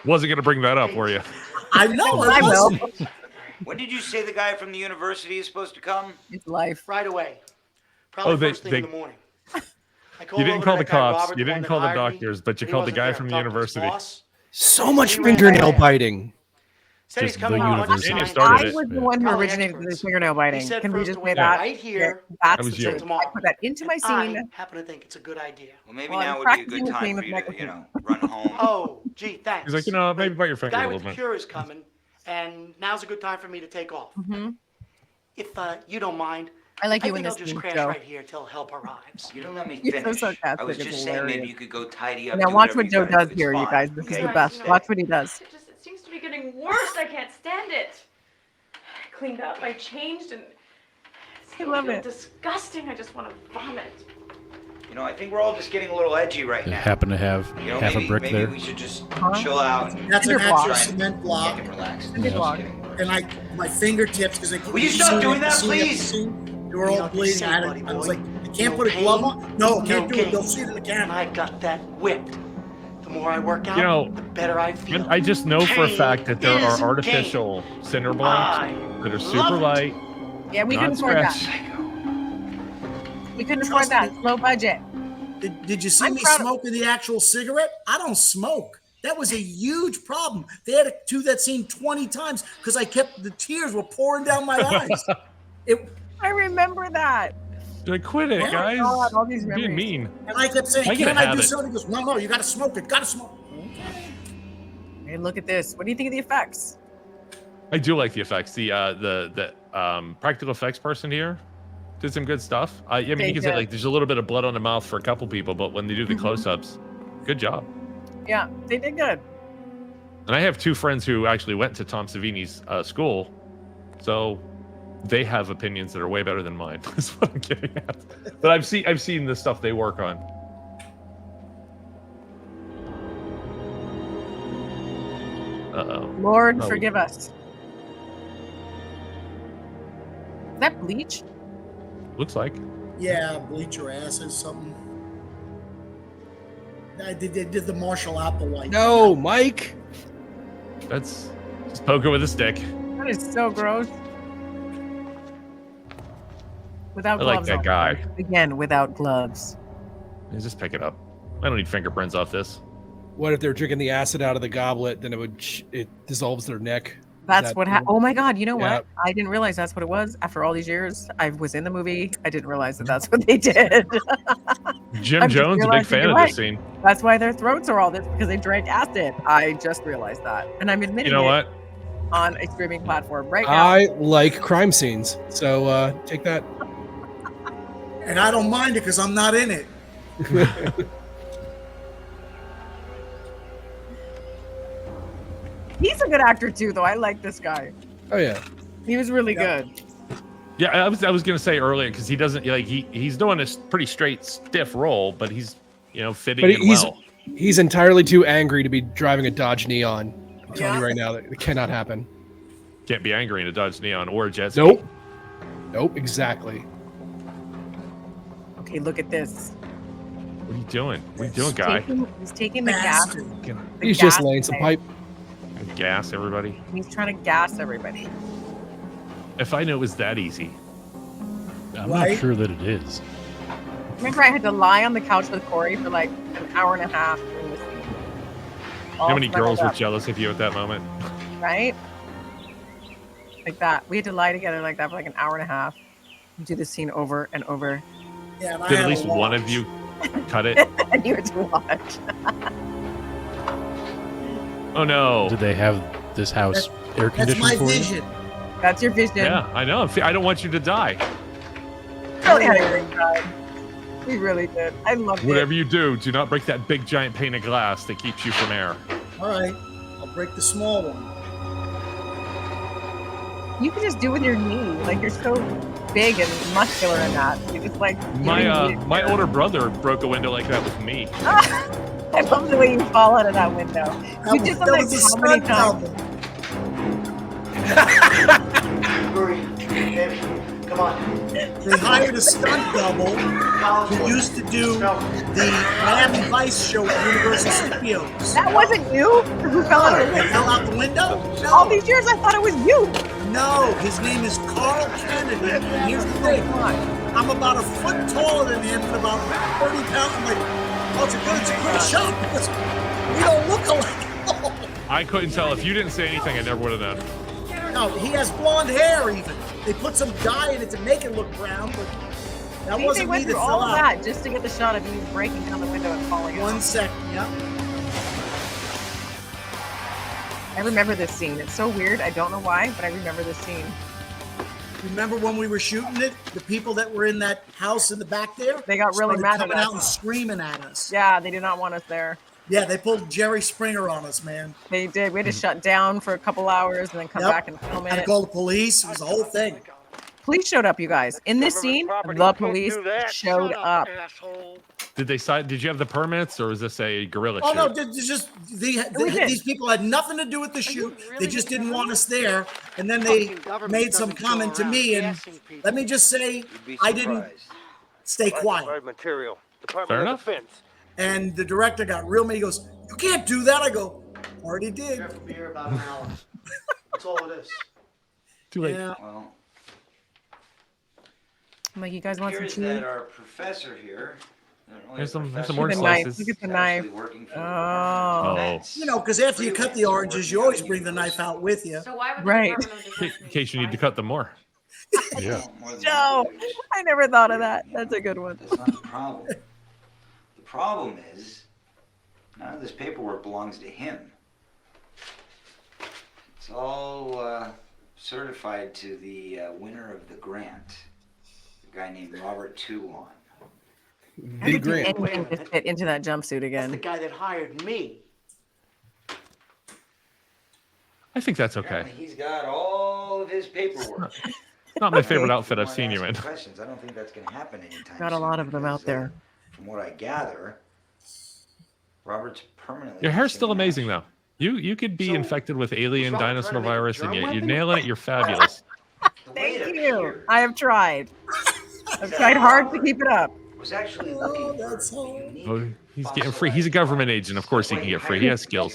Wasn't going to bring that up, were you? I know. I will. When did you say the guy from the university is supposed to come? It's life. Right away. Probably first thing in the morning. You didn't call the cops. You didn't call the doctors, but you called the guy from the university. So much fingernail biting. Said he's Just coming the on universe. Monday. Started I it. was the one who Probably originated experts. the fingernail biting. He said Can we first just to say wait that? right here. That's That was the you. truth. I put that into my scene. I happen to think it's a good idea. Well, maybe Well, now I'm would be a practicing good the scene time for with you to, microphone. run home. Oh, gee, thanks. He's like, maybe bite your The finger a guy little with the bit. cure is coming, and now's a good time for me to take off. If you don't mind, I like you I in think I'll this just scene, crash Joe. right here till help arrives. You don't let me You're so finish. sarcastic, I was it's just saying maybe hilarious. you could go tidy up. Now do watch whatever what Joe you gotta does do. here, It's you fine, guys. This is okay? the best. Watch what he does. It seems to be getting worse. I can't stand it. I cleaned up. I changed, and I love it. disgusting. I just want to vomit. You know, I think we're all just getting a little edgy right It now. happened to have You know, half maybe, a brick maybe there. we should just chill out. And That's an Cinder block. actual cement block. Fucking relax. Cinder block. And my fingertips, because they Will you stop doing that, please? They were all bleeding. say, I buddy was boy. like, I can't No put a glove pain, on. No, can't do gain. it. They'll see it in the And camera. I got that whipped. The more I work out, You know, the better I feel. I just know for a fact that there Pain is are artificial cinder blocks that are super love it. light. Yeah, we not couldn't afford that. scratched. We couldn't afford that. Low budget. Did you see I'm me proud of- smoking the actual cigarette? I don't smoke. That was a huge problem. They had to do that scene 20 times because the tears were pouring down my eyes. I remember that. Like, quit it, Oh my guys. God, all these You're being memories. mean. And I kept saying, I can can't I have do it. something? He goes, no, you got to smoke it. Got to smoke. Hey, look at this. What do you think of the effects? I do like the effects. The practical effects person here did some good stuff. I mean, They you can say did. like there's a little bit of blood on the mouth for a couple people, but when they do the close-ups, good job. Yeah, they did good. And I have two friends who actually went to Tom Savini's school, so they have opinions that are way better than mine. That's what I'm getting at. But I've seen the stuff they work on. Uh-oh. Lord, Oh. forgive us. Is that bleach? Looks like. Yeah, bleach your asses, something. They did the Marshall Applewhite. No, Mike. That's just poke it with a stick. That is so gross. Without I like gloves that on. guy. Again, without gloves. Yeah, just pick it up. I don't need fingerprints off this. What if they're drinking the acid out of the goblet? Then it dissolves their neck. That's what happened. Oh my God! You know Yeah. what? I didn't realize that's what it was. After all these years, I was in the movie. I didn't realize that that's what they did. Jim I'm just Jones, a big realizing fan you're of right. this scene. That's why their throats are all this because they drank acid. I just realized that, and I'm admitting You know it what? on a streaming platform right now. I like crime scenes, so take that. And I don't mind it because I'm not in it. He's a good actor too, though. I like this guy. Oh yeah. He was really good. Yeah, I was gonna say earlier because he doesn't like he's doing a pretty straight stiff role, but he's fitting But in he's well. he's entirely too angry to be driving a Dodge Neon. I'm telling you right now that it cannot happen. Can't be angry in a Dodge Neon or a jet ski. Nope. Nope. Exactly. Okay, look at this. What are you doing? What are you doing, guy? He's taking the gas. Bastard. the He's just gas laying some pipe. pipe. Gas everybody. He's trying to gas everybody. If I knew it was that easy. I'm Right? not sure that it is. Remember, I had to lie on the couch with Corey for like an hour and a half during the scene. How many girls were up, jealous of you at that moment? right? Like that. We had to lie together like that for like an hour and a half. Do the scene over and over, Yeah, and I Did had at a least one watch. of you cut it? and you had to watch. Oh no. Did they have this house air That's conditioned my for vision. That's your vision. Yeah, I know. I don't want you to die. Really had a great time. We really did. I loved Whatever it. you do not break that big giant pane of glass that keeps you from air. All right, I'll break the small one. You can just do it with your knee. Like, you're so big and muscular in that. You just like. My older brother broke a window like that with me. I love the way you fall out of that window. You did that something was a how many stunt times? Hurry, baby, come on. They hired a stunt double who used to do the Miami Vice show at Universal Studios. That wasn't you who fell out of the He window. fell out the window? All these years, I thought it was you. No, his name is Carl Kennedy. And here's the thing. I'm about a foot taller than him and about 30 pounds. I'm like, oh, it's a great shot because we don't look alike. I couldn't tell. If you didn't say anything, I never would have known. No, he has blonde hair even. They put some dye in it to make it look brown, but that See, they wasn't went me that through fell all of out. that just to get the shot of you breaking down the window and falling out. 1 second, yeah. I remember this scene. It's so weird. I don't know why, but I remember this scene. Remember when we were shooting it? The people that were in that house in the back there? They got really started mad at coming us. out and screaming at us. Yeah, they did not want us there. Yeah, they pulled Jerry Springer on us, man. They did. We had to shut down for a couple hours and then come back and film Had to it. call the police. It was the whole thing. Police showed up, you guys. In this scene, the police showed up. Did they sign? Did you have the permits, or is this a guerrilla Oh shoot? no, it's just these people had nothing to do with the shoot. They just didn't want us there, and then they made some comment to me, and let me just say, I didn't stay quiet. Material. Fair enough. And the director got real mad. He goes, "You can't do that." I go, "Already did." Here for beer about an hour. That's all it is. Too late. Yeah. Well, I'm like, you guys want some here's cheese? that our professor here. Here's some Look orange at the knife. slices. Look at the knife. Oh. You know, because after you cut the oranges, you always bring the knife out with you. So why would Right. In case you need to cut them more. Yeah. No, I never thought of that. That's a good one. That's not the problem. The problem is, none of this paperwork belongs to him. It's all certified to the winner of the grant, a guy named Robert Toulon. Big grant. Anything to fit into that jumpsuit The again. guy that hired me. I think that's okay. Apparently he's got all of his paperwork. Not my favorite outfit I've seen you in. Questions. I don't think that's going to happen anytime Got a soon lot of them out because, there. From what I gather, Robert's permanently. Your hair's still missing an amazing though. You could be infected with alien dinosaur virus and you're nailing it. You're fabulous. Thank you. I have tried. I've tried hard to keep it up. Was actually looking Oh, he's getting free. He's a government agent. Of course he can get free. He has skills.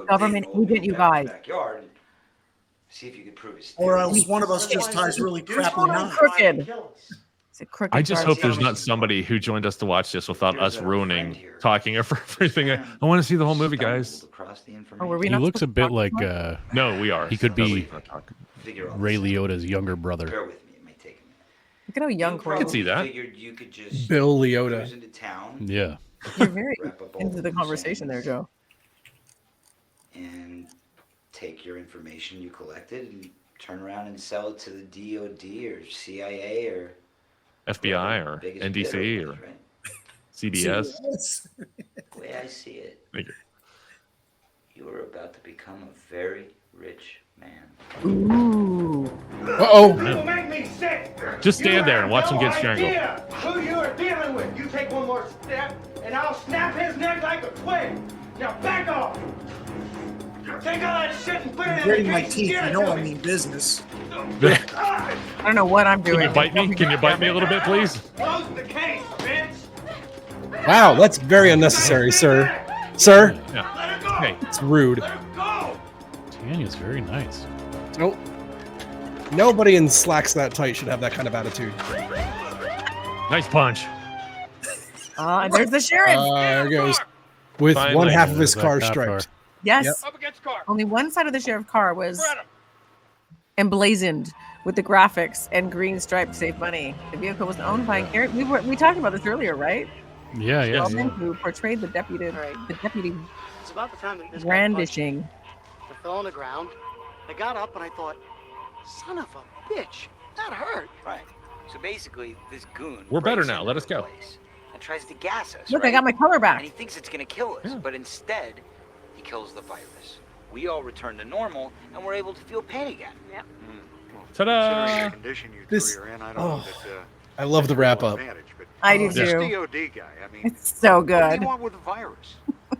Government agent, you guys. backyard and see if you could prove his Or else one of us just ties really crappy knots. Crooked. It's a crooked. I just hope there's Garcia. not somebody who joined us to watch this without us ruining talking for everything. I want to see the whole movie, guys. Oh, were we He not looks a supposed to bit talk like about No, we are. he could be Figure all Ray this out. Liotta's younger brother. Bear with me, it may take a minute. Look at how young You Corey could see is. that. Figured you could just Bill cruise Liotta. into town Yeah. You're very Wrap up all into the the conversation there, things. Joe. and take your information you collected and turn around and sell it to the DOD or CIA or FBI or biggest NDC bidder or was, right? CBS. The way I see it, Thank you. you are about to become a very rich man. Ooh. Uh-oh. You make me sick. Just stand You there have and watch him no get strangled. idea who you are dealing with. You take one more step, and I'll snap his neck like a twig. Now back off. Take all that shit and put it in Gritting the my case and teeth, give you it know to I me. mean business. I don't know what I'm doing. Can you bite me? Can you bite me a little bit, please? Close the case, bitch. Wow, that's very unnecessary, sir. Sir, Yeah. Let her go. Hey, it's rude. Let her go. Tanya's very nice. Nope. Nobody in slacks that tight should have that kind of attitude. nice punch. And there's the sheriff. There goes. With Finally. one half of his There's that car cop car. striped. Yes. Yep. Up against car. Only one side of the sheriff car was Spread 'em. emblazoned with the graphics and green stripe to save money. The vehicle was owned by Garrett. We talked about this earlier, right? Yeah, yeah. Feldman, who portrayed the deputy It's about the time that this guy brandishing. I fell on the ground. I got up and I thought, son of a bitch, that hurt. Right. So basically, this goon. We're better breaks now. into Let us the go. place And tries to gas us. Look, right? I got my color back. And he thinks it's gonna kill us, but instead, he kills the virus. We all return to normal, and we're able to feel pain again. Yep. Ta-da! This. Oh, I love the wrap up. I do This too. DOD guy, I mean, It's so what do good. you want with the virus?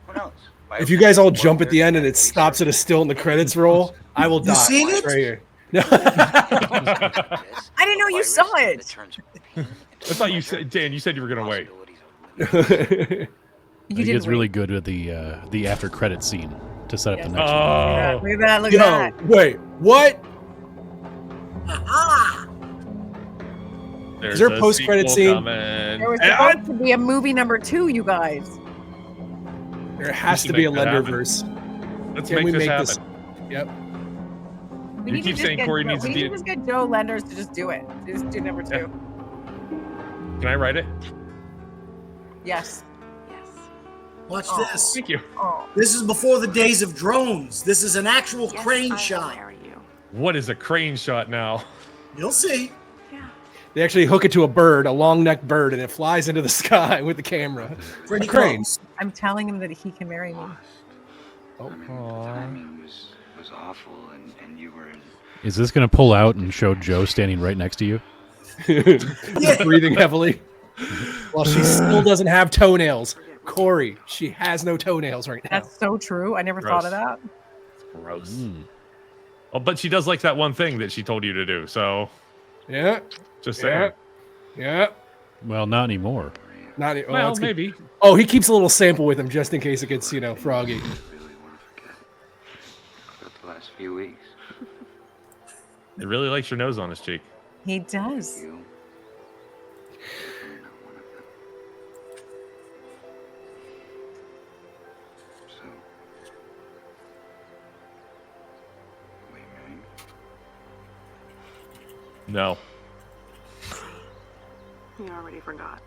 Who knows? If you guys all jump at the end and it stops at a still and the credits roll, I will die. seen it? Right here. I didn't know you saw it. I thought you said, Dan, you said you were going to wait. He gets really good with the after credit scene to set up the next Oh. Look at that. Look Yo, at that. wait, what? There's Is there a a post-credit sequel scene? coming. There was supposed to be a movie number 2, you guys. There has We to should be a make that happen. Lenderverse. Let's Can make we this make happen. this? Yep. We You need keep to saying just Corey get, needs we to need be- to just get Joe Lenders to just do it. Just do number 2. Can I write it? Yes. Watch this. Thank you. This is before the days of drones. This is an actual crane shot. What is a crane shot now? You'll see. They actually hook it to a bird, a long necked bird, and it flies into the sky with the camera. Pretty A crane. close. I'm telling him that he can marry me. I mean, the timing was awful, and you were in. Is this going to pull out and show Joe standing right next to you? Breathing heavily. Well, she still doesn't have toenails. Corey, she has no toenails right now. That's so true. I never Gross. thought of that. Gross. Oh, but she does like that one thing that she told you to do, so. Yeah. Just saying. Yeah. Well, not anymore. Not Well, it's good. maybe. Oh, he keeps a little sample with him just in case it gets, froggy. About the last few weeks. It really likes your nose on his cheek. He does. No. You already forgot.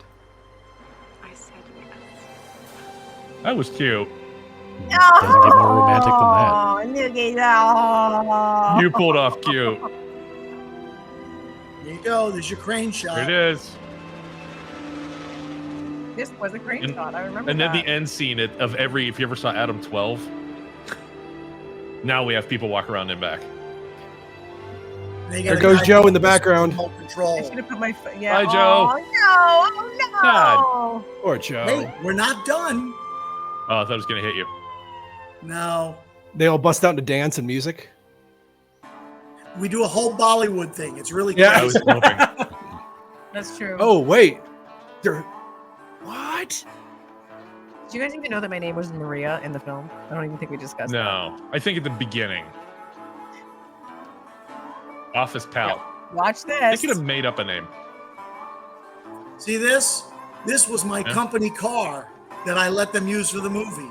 I said yes. That was cute. Doesn't get more romantic than that. Oh, look at that. You pulled off cute. There you go. There's your crane shot. There it is. This was a great And- shot. I remember And then that. the end scene of every, if you ever saw Adam 12, now we have people walk around and back. They There got a goes guy Joe in the with background. remote I Control. should have put my yeah. Bye, Joe. Oh no! Oh no! Poor Joe. Hey, we're not done. Oh, I thought it was going to hit you. No. They all bust out into dance and music. We do a whole Bollywood thing. It's really Yeah. I was hoping. That's true. Oh, wait. What? Do you guys even know that my name was Maria in the film? I don't even think we discussed that. No. I think at the beginning. Office Pal. Watch They this. could have made up a name. See this? This was my Yeah. company car that I let them use for the movie.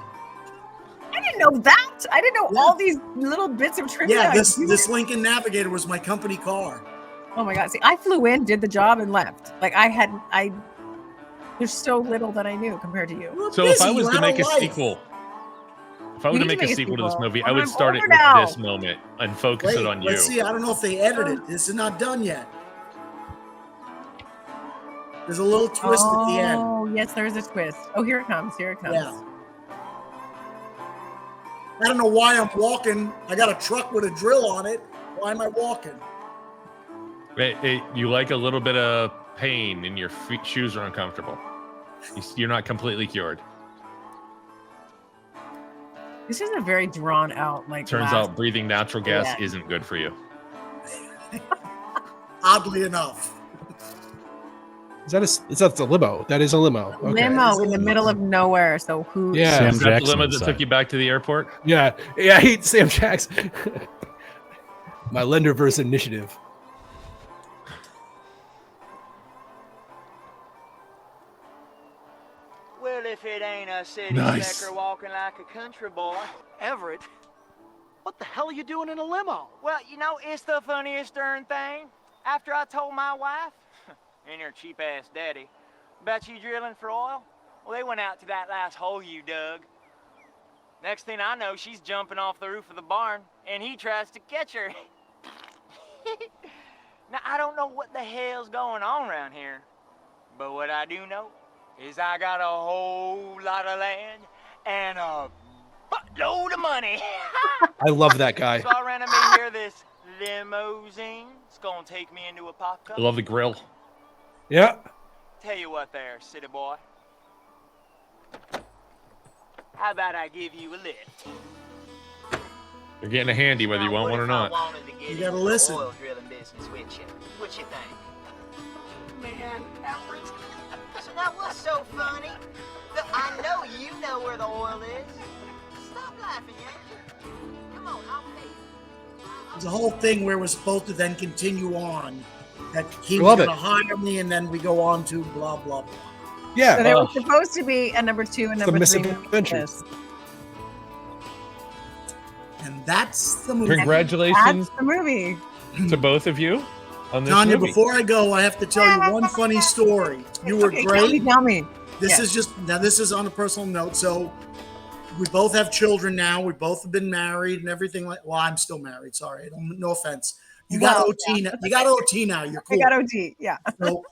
I didn't know that. I didn't know all these little bits of trivia. Yeah, this Lincoln Navigator was my company car. Oh my god! See, I flew in, did the job, and left. Like there's so little that I knew compared to you. So if I was You're to out make of a life. sequel, if I was You to need make a sequel to this movie, I I'm would start it older with now. this moment and focus Wait, it on you. let's see. I don't know if they edited it. This is not done yet. There's a little twist at the end. Oh yes, there is a twist. Oh, here it comes. Here it comes. Yeah. I don't know why I'm walking. I got a truck with a drill on it. Why am I walking? You like a little bit of pain and your shoes are uncomfortable. You're not completely cured. This is a very drawn out like. Turns last- out breathing natural gas Yeah. isn't good for you. Oddly enough. That's a limo. That is a limo. Okay. Limo in the middle of nowhere. So who? Yeah. Sam Is that the Jackson limo that inside. took you back to the airport? Yeah. I hate Sam Jackson. My Lenderverse initiative. Well, if it ain't a city Nice. slicker walking like a country boy. Everett, what the hell are you doing in a limo? Well, you know, it's the funniest darn thing. After I told my wife, and her cheap-ass daddy, about you drilling for oil, well, they went out to that last hole you dug. Next thing I know, she's jumping off the roof of the barn, and he tries to catch her. Now, I don't know what the hell's going on around here, but what I do know is I got a whole lot of land and a buttload of money. I love that guy. So I ran to me here this limousine. It's gonna take me into a pop cup. I love the grill. Yeah. Tell you what there, city boy. How about I give you a lift? You're getting a handy whether you want one or not. You gotta listen. Oil drilling business with you. What you think? Man, Alfred. So now what's so funny? Look, I know you know where the oil is. Stop laughing, Andrew. Come on, I'll pay you. There's a whole thing where we're supposed to then continue on. That he Love was it. going to hire me, and then we go on to blah, blah, blah. Yeah. So there was supposed to be a number 2 and It's the number 3. misadventures. And that's the movie. Congratulations That's the movie. to both of you on this Tanya, movie. before I go, I have to tell you one funny story. You were Okay, great. Tell me. This Yeah. is just, now this is on a personal note. So we both have children now. We both have been married and everything like, well, I'm still married. Sorry. No offense. You got Well, OT now. You got OT now. You're cool. I got OT. Yeah. So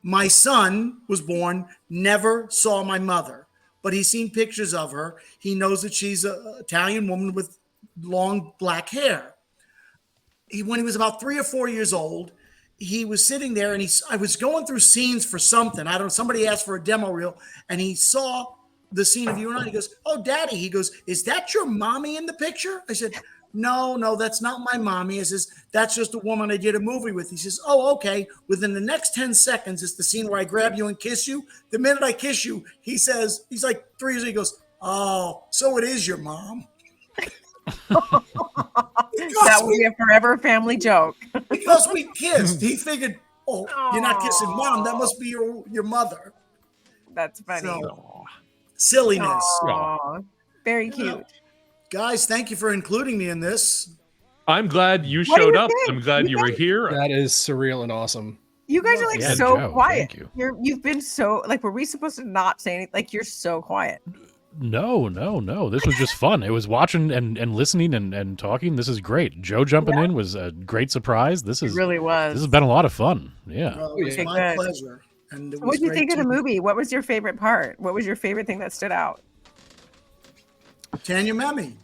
my son was born, never saw my mother, but he's seen pictures of her. He knows that she's an Italian woman with long black hair. When he was about 3 or 4 years old, he was sitting there and I was going through scenes for something. I don't know, somebody asked for a demo reel and he saw the scene of you and I. He goes, "Oh, Daddy." He goes, "Is that your mommy in the picture?" I said, No, that's not my mommy. He says, "That's just a woman I did a movie with." He says, "Oh, okay." Within the next 10 seconds, it's the scene where I grab you and kiss you. The minute I kiss you, he says, he's like 3 years old. He goes, "Oh, so it is your mom." That would be a forever family joke. Because we kissed, he figured, "Oh, you're not kissing mom. That must be your mother." That's funny. So, silliness. Aw, very cute. Guys, thank you for including me in this. I'm glad you What do showed you up. think? I'm glad you were here. That is surreal and awesome. You guys are like Yeah, so Joe, quiet. thank you. You've been so like. Were we supposed to not say anything? Like you're so quiet. No. This was just fun. It was watching and listening and talking. This is great. Joe jumping in was a great surprise. This is really was. This has been a lot of fun. Yeah. Well, it was Okay, my good. pleasure. And it What was did you great think of the to- movie? What was your favorite part? What was your favorite thing that stood out? Tanya Memme.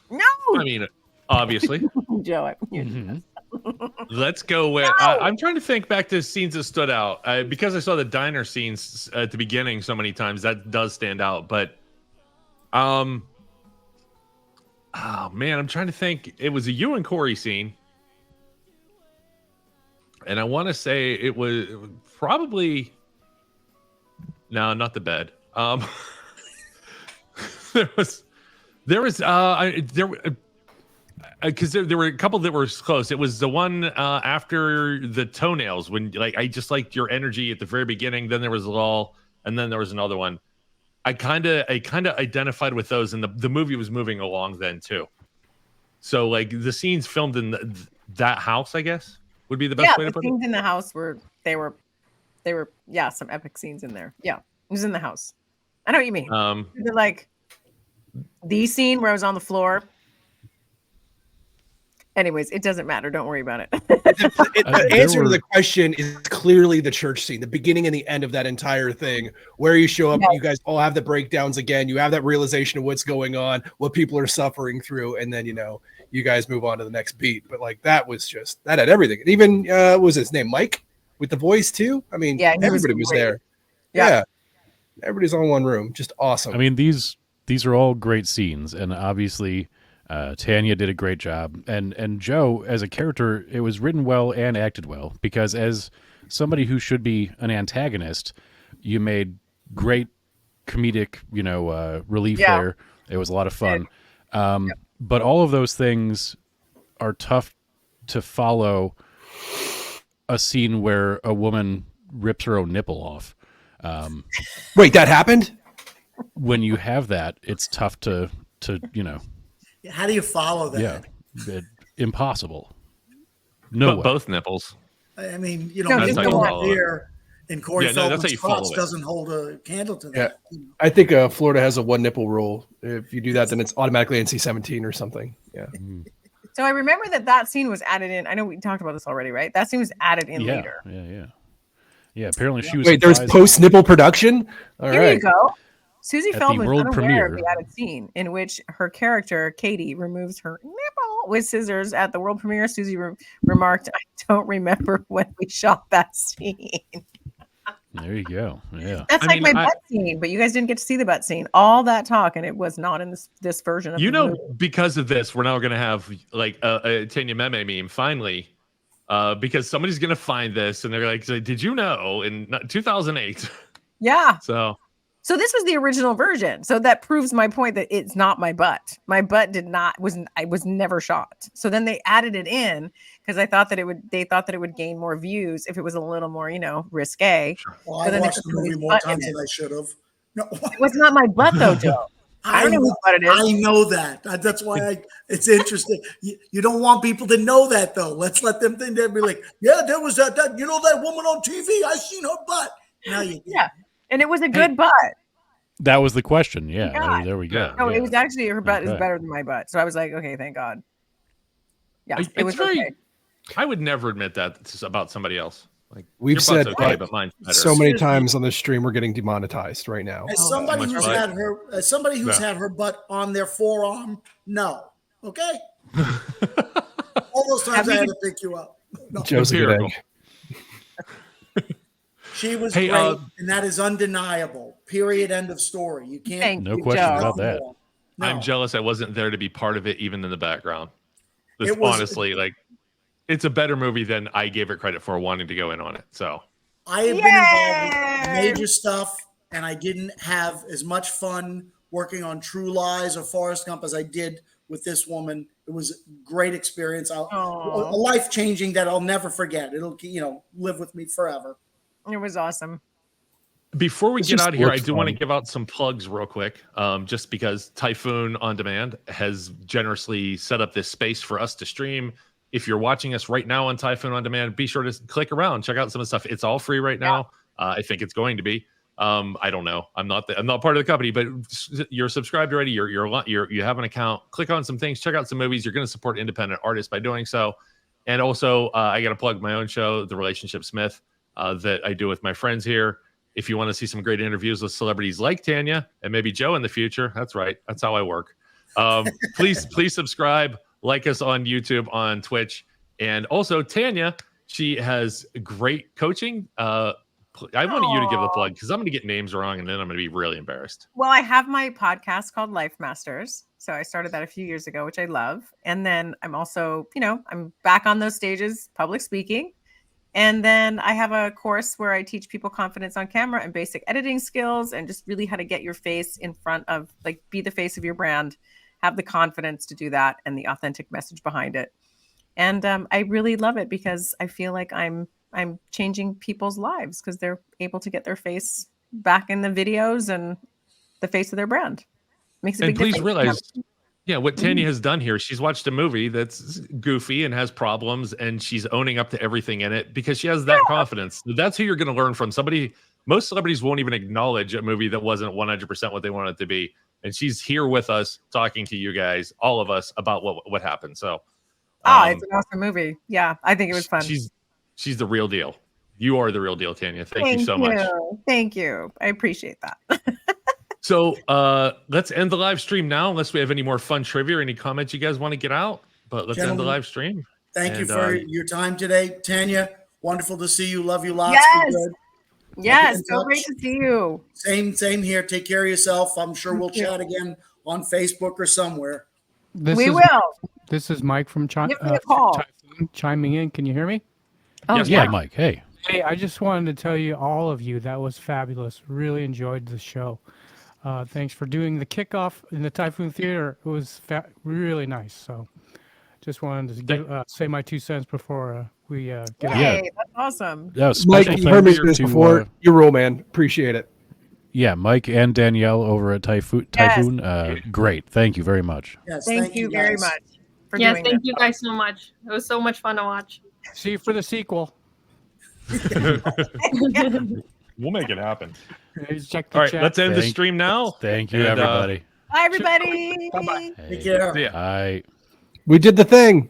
No, I mean, obviously. Joe. Let's go with. I'm trying to think back to scenes that stood out because I saw the diner scenes at the beginning so many times. That does stand out, but oh man, I'm trying to think. It was a you and Corey scene, and I want to say it was probably not the bed. Because there were a couple that were close. It was the one after the toenails when like I just liked your energy at the very beginning. Then there was a lull, and then there was another one. I kind of identified with those, and the movie was moving along then too. So like the scenes filmed in that house, I guess would be the best way to the put it. scenes in the house were some epic scenes in there. Yeah, it was in the house. I know what you mean. Like the scene where I was on the floor. Anyways, it doesn't matter. Don't worry about it. The answer to the question is clearly the church scene, the beginning and the end of that entire thing, where you show up, you guys all have the breakdowns again. You have that realization of what's going on, what people are suffering through, and then you guys move on to the next beat. But like that had everything. And even what was his name, Mike, with the voice too. I mean, everybody was there. Yeah, everybody's all in one room. Just awesome. I mean, these are all great scenes, and obviously. Tanya did a great job, and Joe as a character, it was written well and acted well, because as somebody who should be an antagonist, you made great comedic relief there. It was a lot of fun. But all of those things are tough to follow a scene where a woman rips her own nipple off. Wait, that happened? When you have that, it's tough to How do you follow that? Yeah, impossible. No, both nipples. I mean, that's how you follow it. here in Corey that's how Feldman's you follow thoughts it. doesn't hold a candle to Yeah, that. I think Florida has a one nipple rule. If you do that, then it's automatically NC-17 or something. Yeah. So I remember that scene was added in. I know we talked about this already, right? That scene was added in later. Yeah. Apparently she was. Wait, there's post nipple production. All Here right. you go. Susie At the Feldman was world unaware of premiere. the added scene in which her character Katie removes her nipple. with scissors at the world premiere. Susie remarked, "I don't remember when we shot that scene." There you go. Yeah. That's my butt scene, but you guys didn't get to see the butt scene. All that talk, and it was not in this version of the movie. Because of this, we're now going to have like a Tanya Memme meme finally, because somebody's going to find this and they're like, "Did you know in 2008?" Yeah. So this was the original version. So that proves my point that it's not my butt. My butt I was never shot. So then they added it in because they thought that it would gain more views if it was a little more, risque. Well, I watched the movie more times than I should have. No, it was not my butt though, Joe. I don't know whose butt it is. I know that. That's why it's interesting. You don't want people to know that though. Let's let them think. They'll be like, yeah, there was that that woman on TV. I seen her butt. Now you and it was a good butt. That was the question. Yeah, there we go. No, it was actually her butt is better than my butt. So I was like, okay, thank God. Yeah, it was okay. I would never admit that about somebody else. Like we've said okay, but mine's better. So many times on the stream, we're getting demonetized right now. As somebody who's had her butt on their forearm, no, okay. All those times I had to pick you up. No. Joe's a good egg. She was great, and that is undeniable. Period. End of story. You can't. No question about that. No. I'm jealous I wasn't there to be part of it, even in the background. Honestly, it's a better movie than I gave it credit for wanting to go in on it. So I have been involved with major stuff, and I didn't have as much fun working on True Lies or Forrest Gump as I did with this woman. It was a great experience. A life-changing that I'll never forget. It'll live with me forever. It was awesome. Before we get out of here, I do want to give out some plugs real quick, just because Typhoon On Demand has generously set up this space for us to stream. If you're watching us right now on Typhoon On Demand, be sure to click around, check out some of the stuff. It's all free right now. I think it's going to be. I don't know. I'm not part of the company, but you're subscribed already. You have an account. Click on some things. Check out some movies. You're going to support independent artists by doing so. And also, I got to plug my own show, The Relationship Smith, that I do with my friends here. If you want to see some great interviews with celebrities like Tanya and maybe Joe in the future, that's right. That's how I work. Please subscribe, like us on YouTube, on Twitch. And also Tanya, she has great coaching. I wanted you to give the plug because I'm going to get names wrong and then I'm going to be really embarrassed. Well, I have my podcast called Life Masters. So I started that a few years ago, which I love. And then I'm also, I'm back on those stages, public speaking. And then I have a course where I teach people confidence on camera and basic editing skills and just really how to get your face in front of, be the face of your brand, have the confidence to do that and the authentic message behind it. And I really love it because I feel like I'm changing people's lives because they're able to get their face back in the videos and the face of their brand. Makes a big difference. And please realize, what Tanya has done here, she's watched a movie that's goofy and has problems, and she's owning up to everything in it because she has that confidence. That's who you're going to learn from. Most celebrities won't even acknowledge a movie that wasn't 100% what they want it to be. And she's here with us, talking to you guys, all of us, about what happened. So, it's an awesome movie. Yeah, I think it was fun. She's the real deal. You are the real deal, Tanya. Thank you so much. Thank you. I appreciate that. So let's end the live stream now, unless we have any more fun trivia or any comments you guys want to get out. But let's end the live stream. Thank you for your time today, Tanya. Wonderful to see you. Love you lots. Yes, so great to see you. Same here. Take care of yourself. I'm sure we'll chat again on Facebook or somewhere. We will. This is Mike from Typhoon chiming in. Can you hear me? Oh, yes, yeah, Mike. Hey. Hey, I just wanted to tell you, all of you, that was fabulous. Really enjoyed the show. Thanks for doing the kickoff in the Typhoon Theater. It was really nice. So just wanted to say my 2 cents before we get out. That's awesome. Yeah, Mike, you heard me say this before. Your role, man. Appreciate it. Yeah, Mike and Danielle over at Typhoon. Great. Thank you very much. Yes, thank you very much. Yes, thank you guys so much. It was so much fun to watch. See you for the sequel. We'll make it happen. All right, let's end the stream now. Thank you, everybody. Bye, everybody. Bye-bye. Take care. See ya. Bye. We did the thing.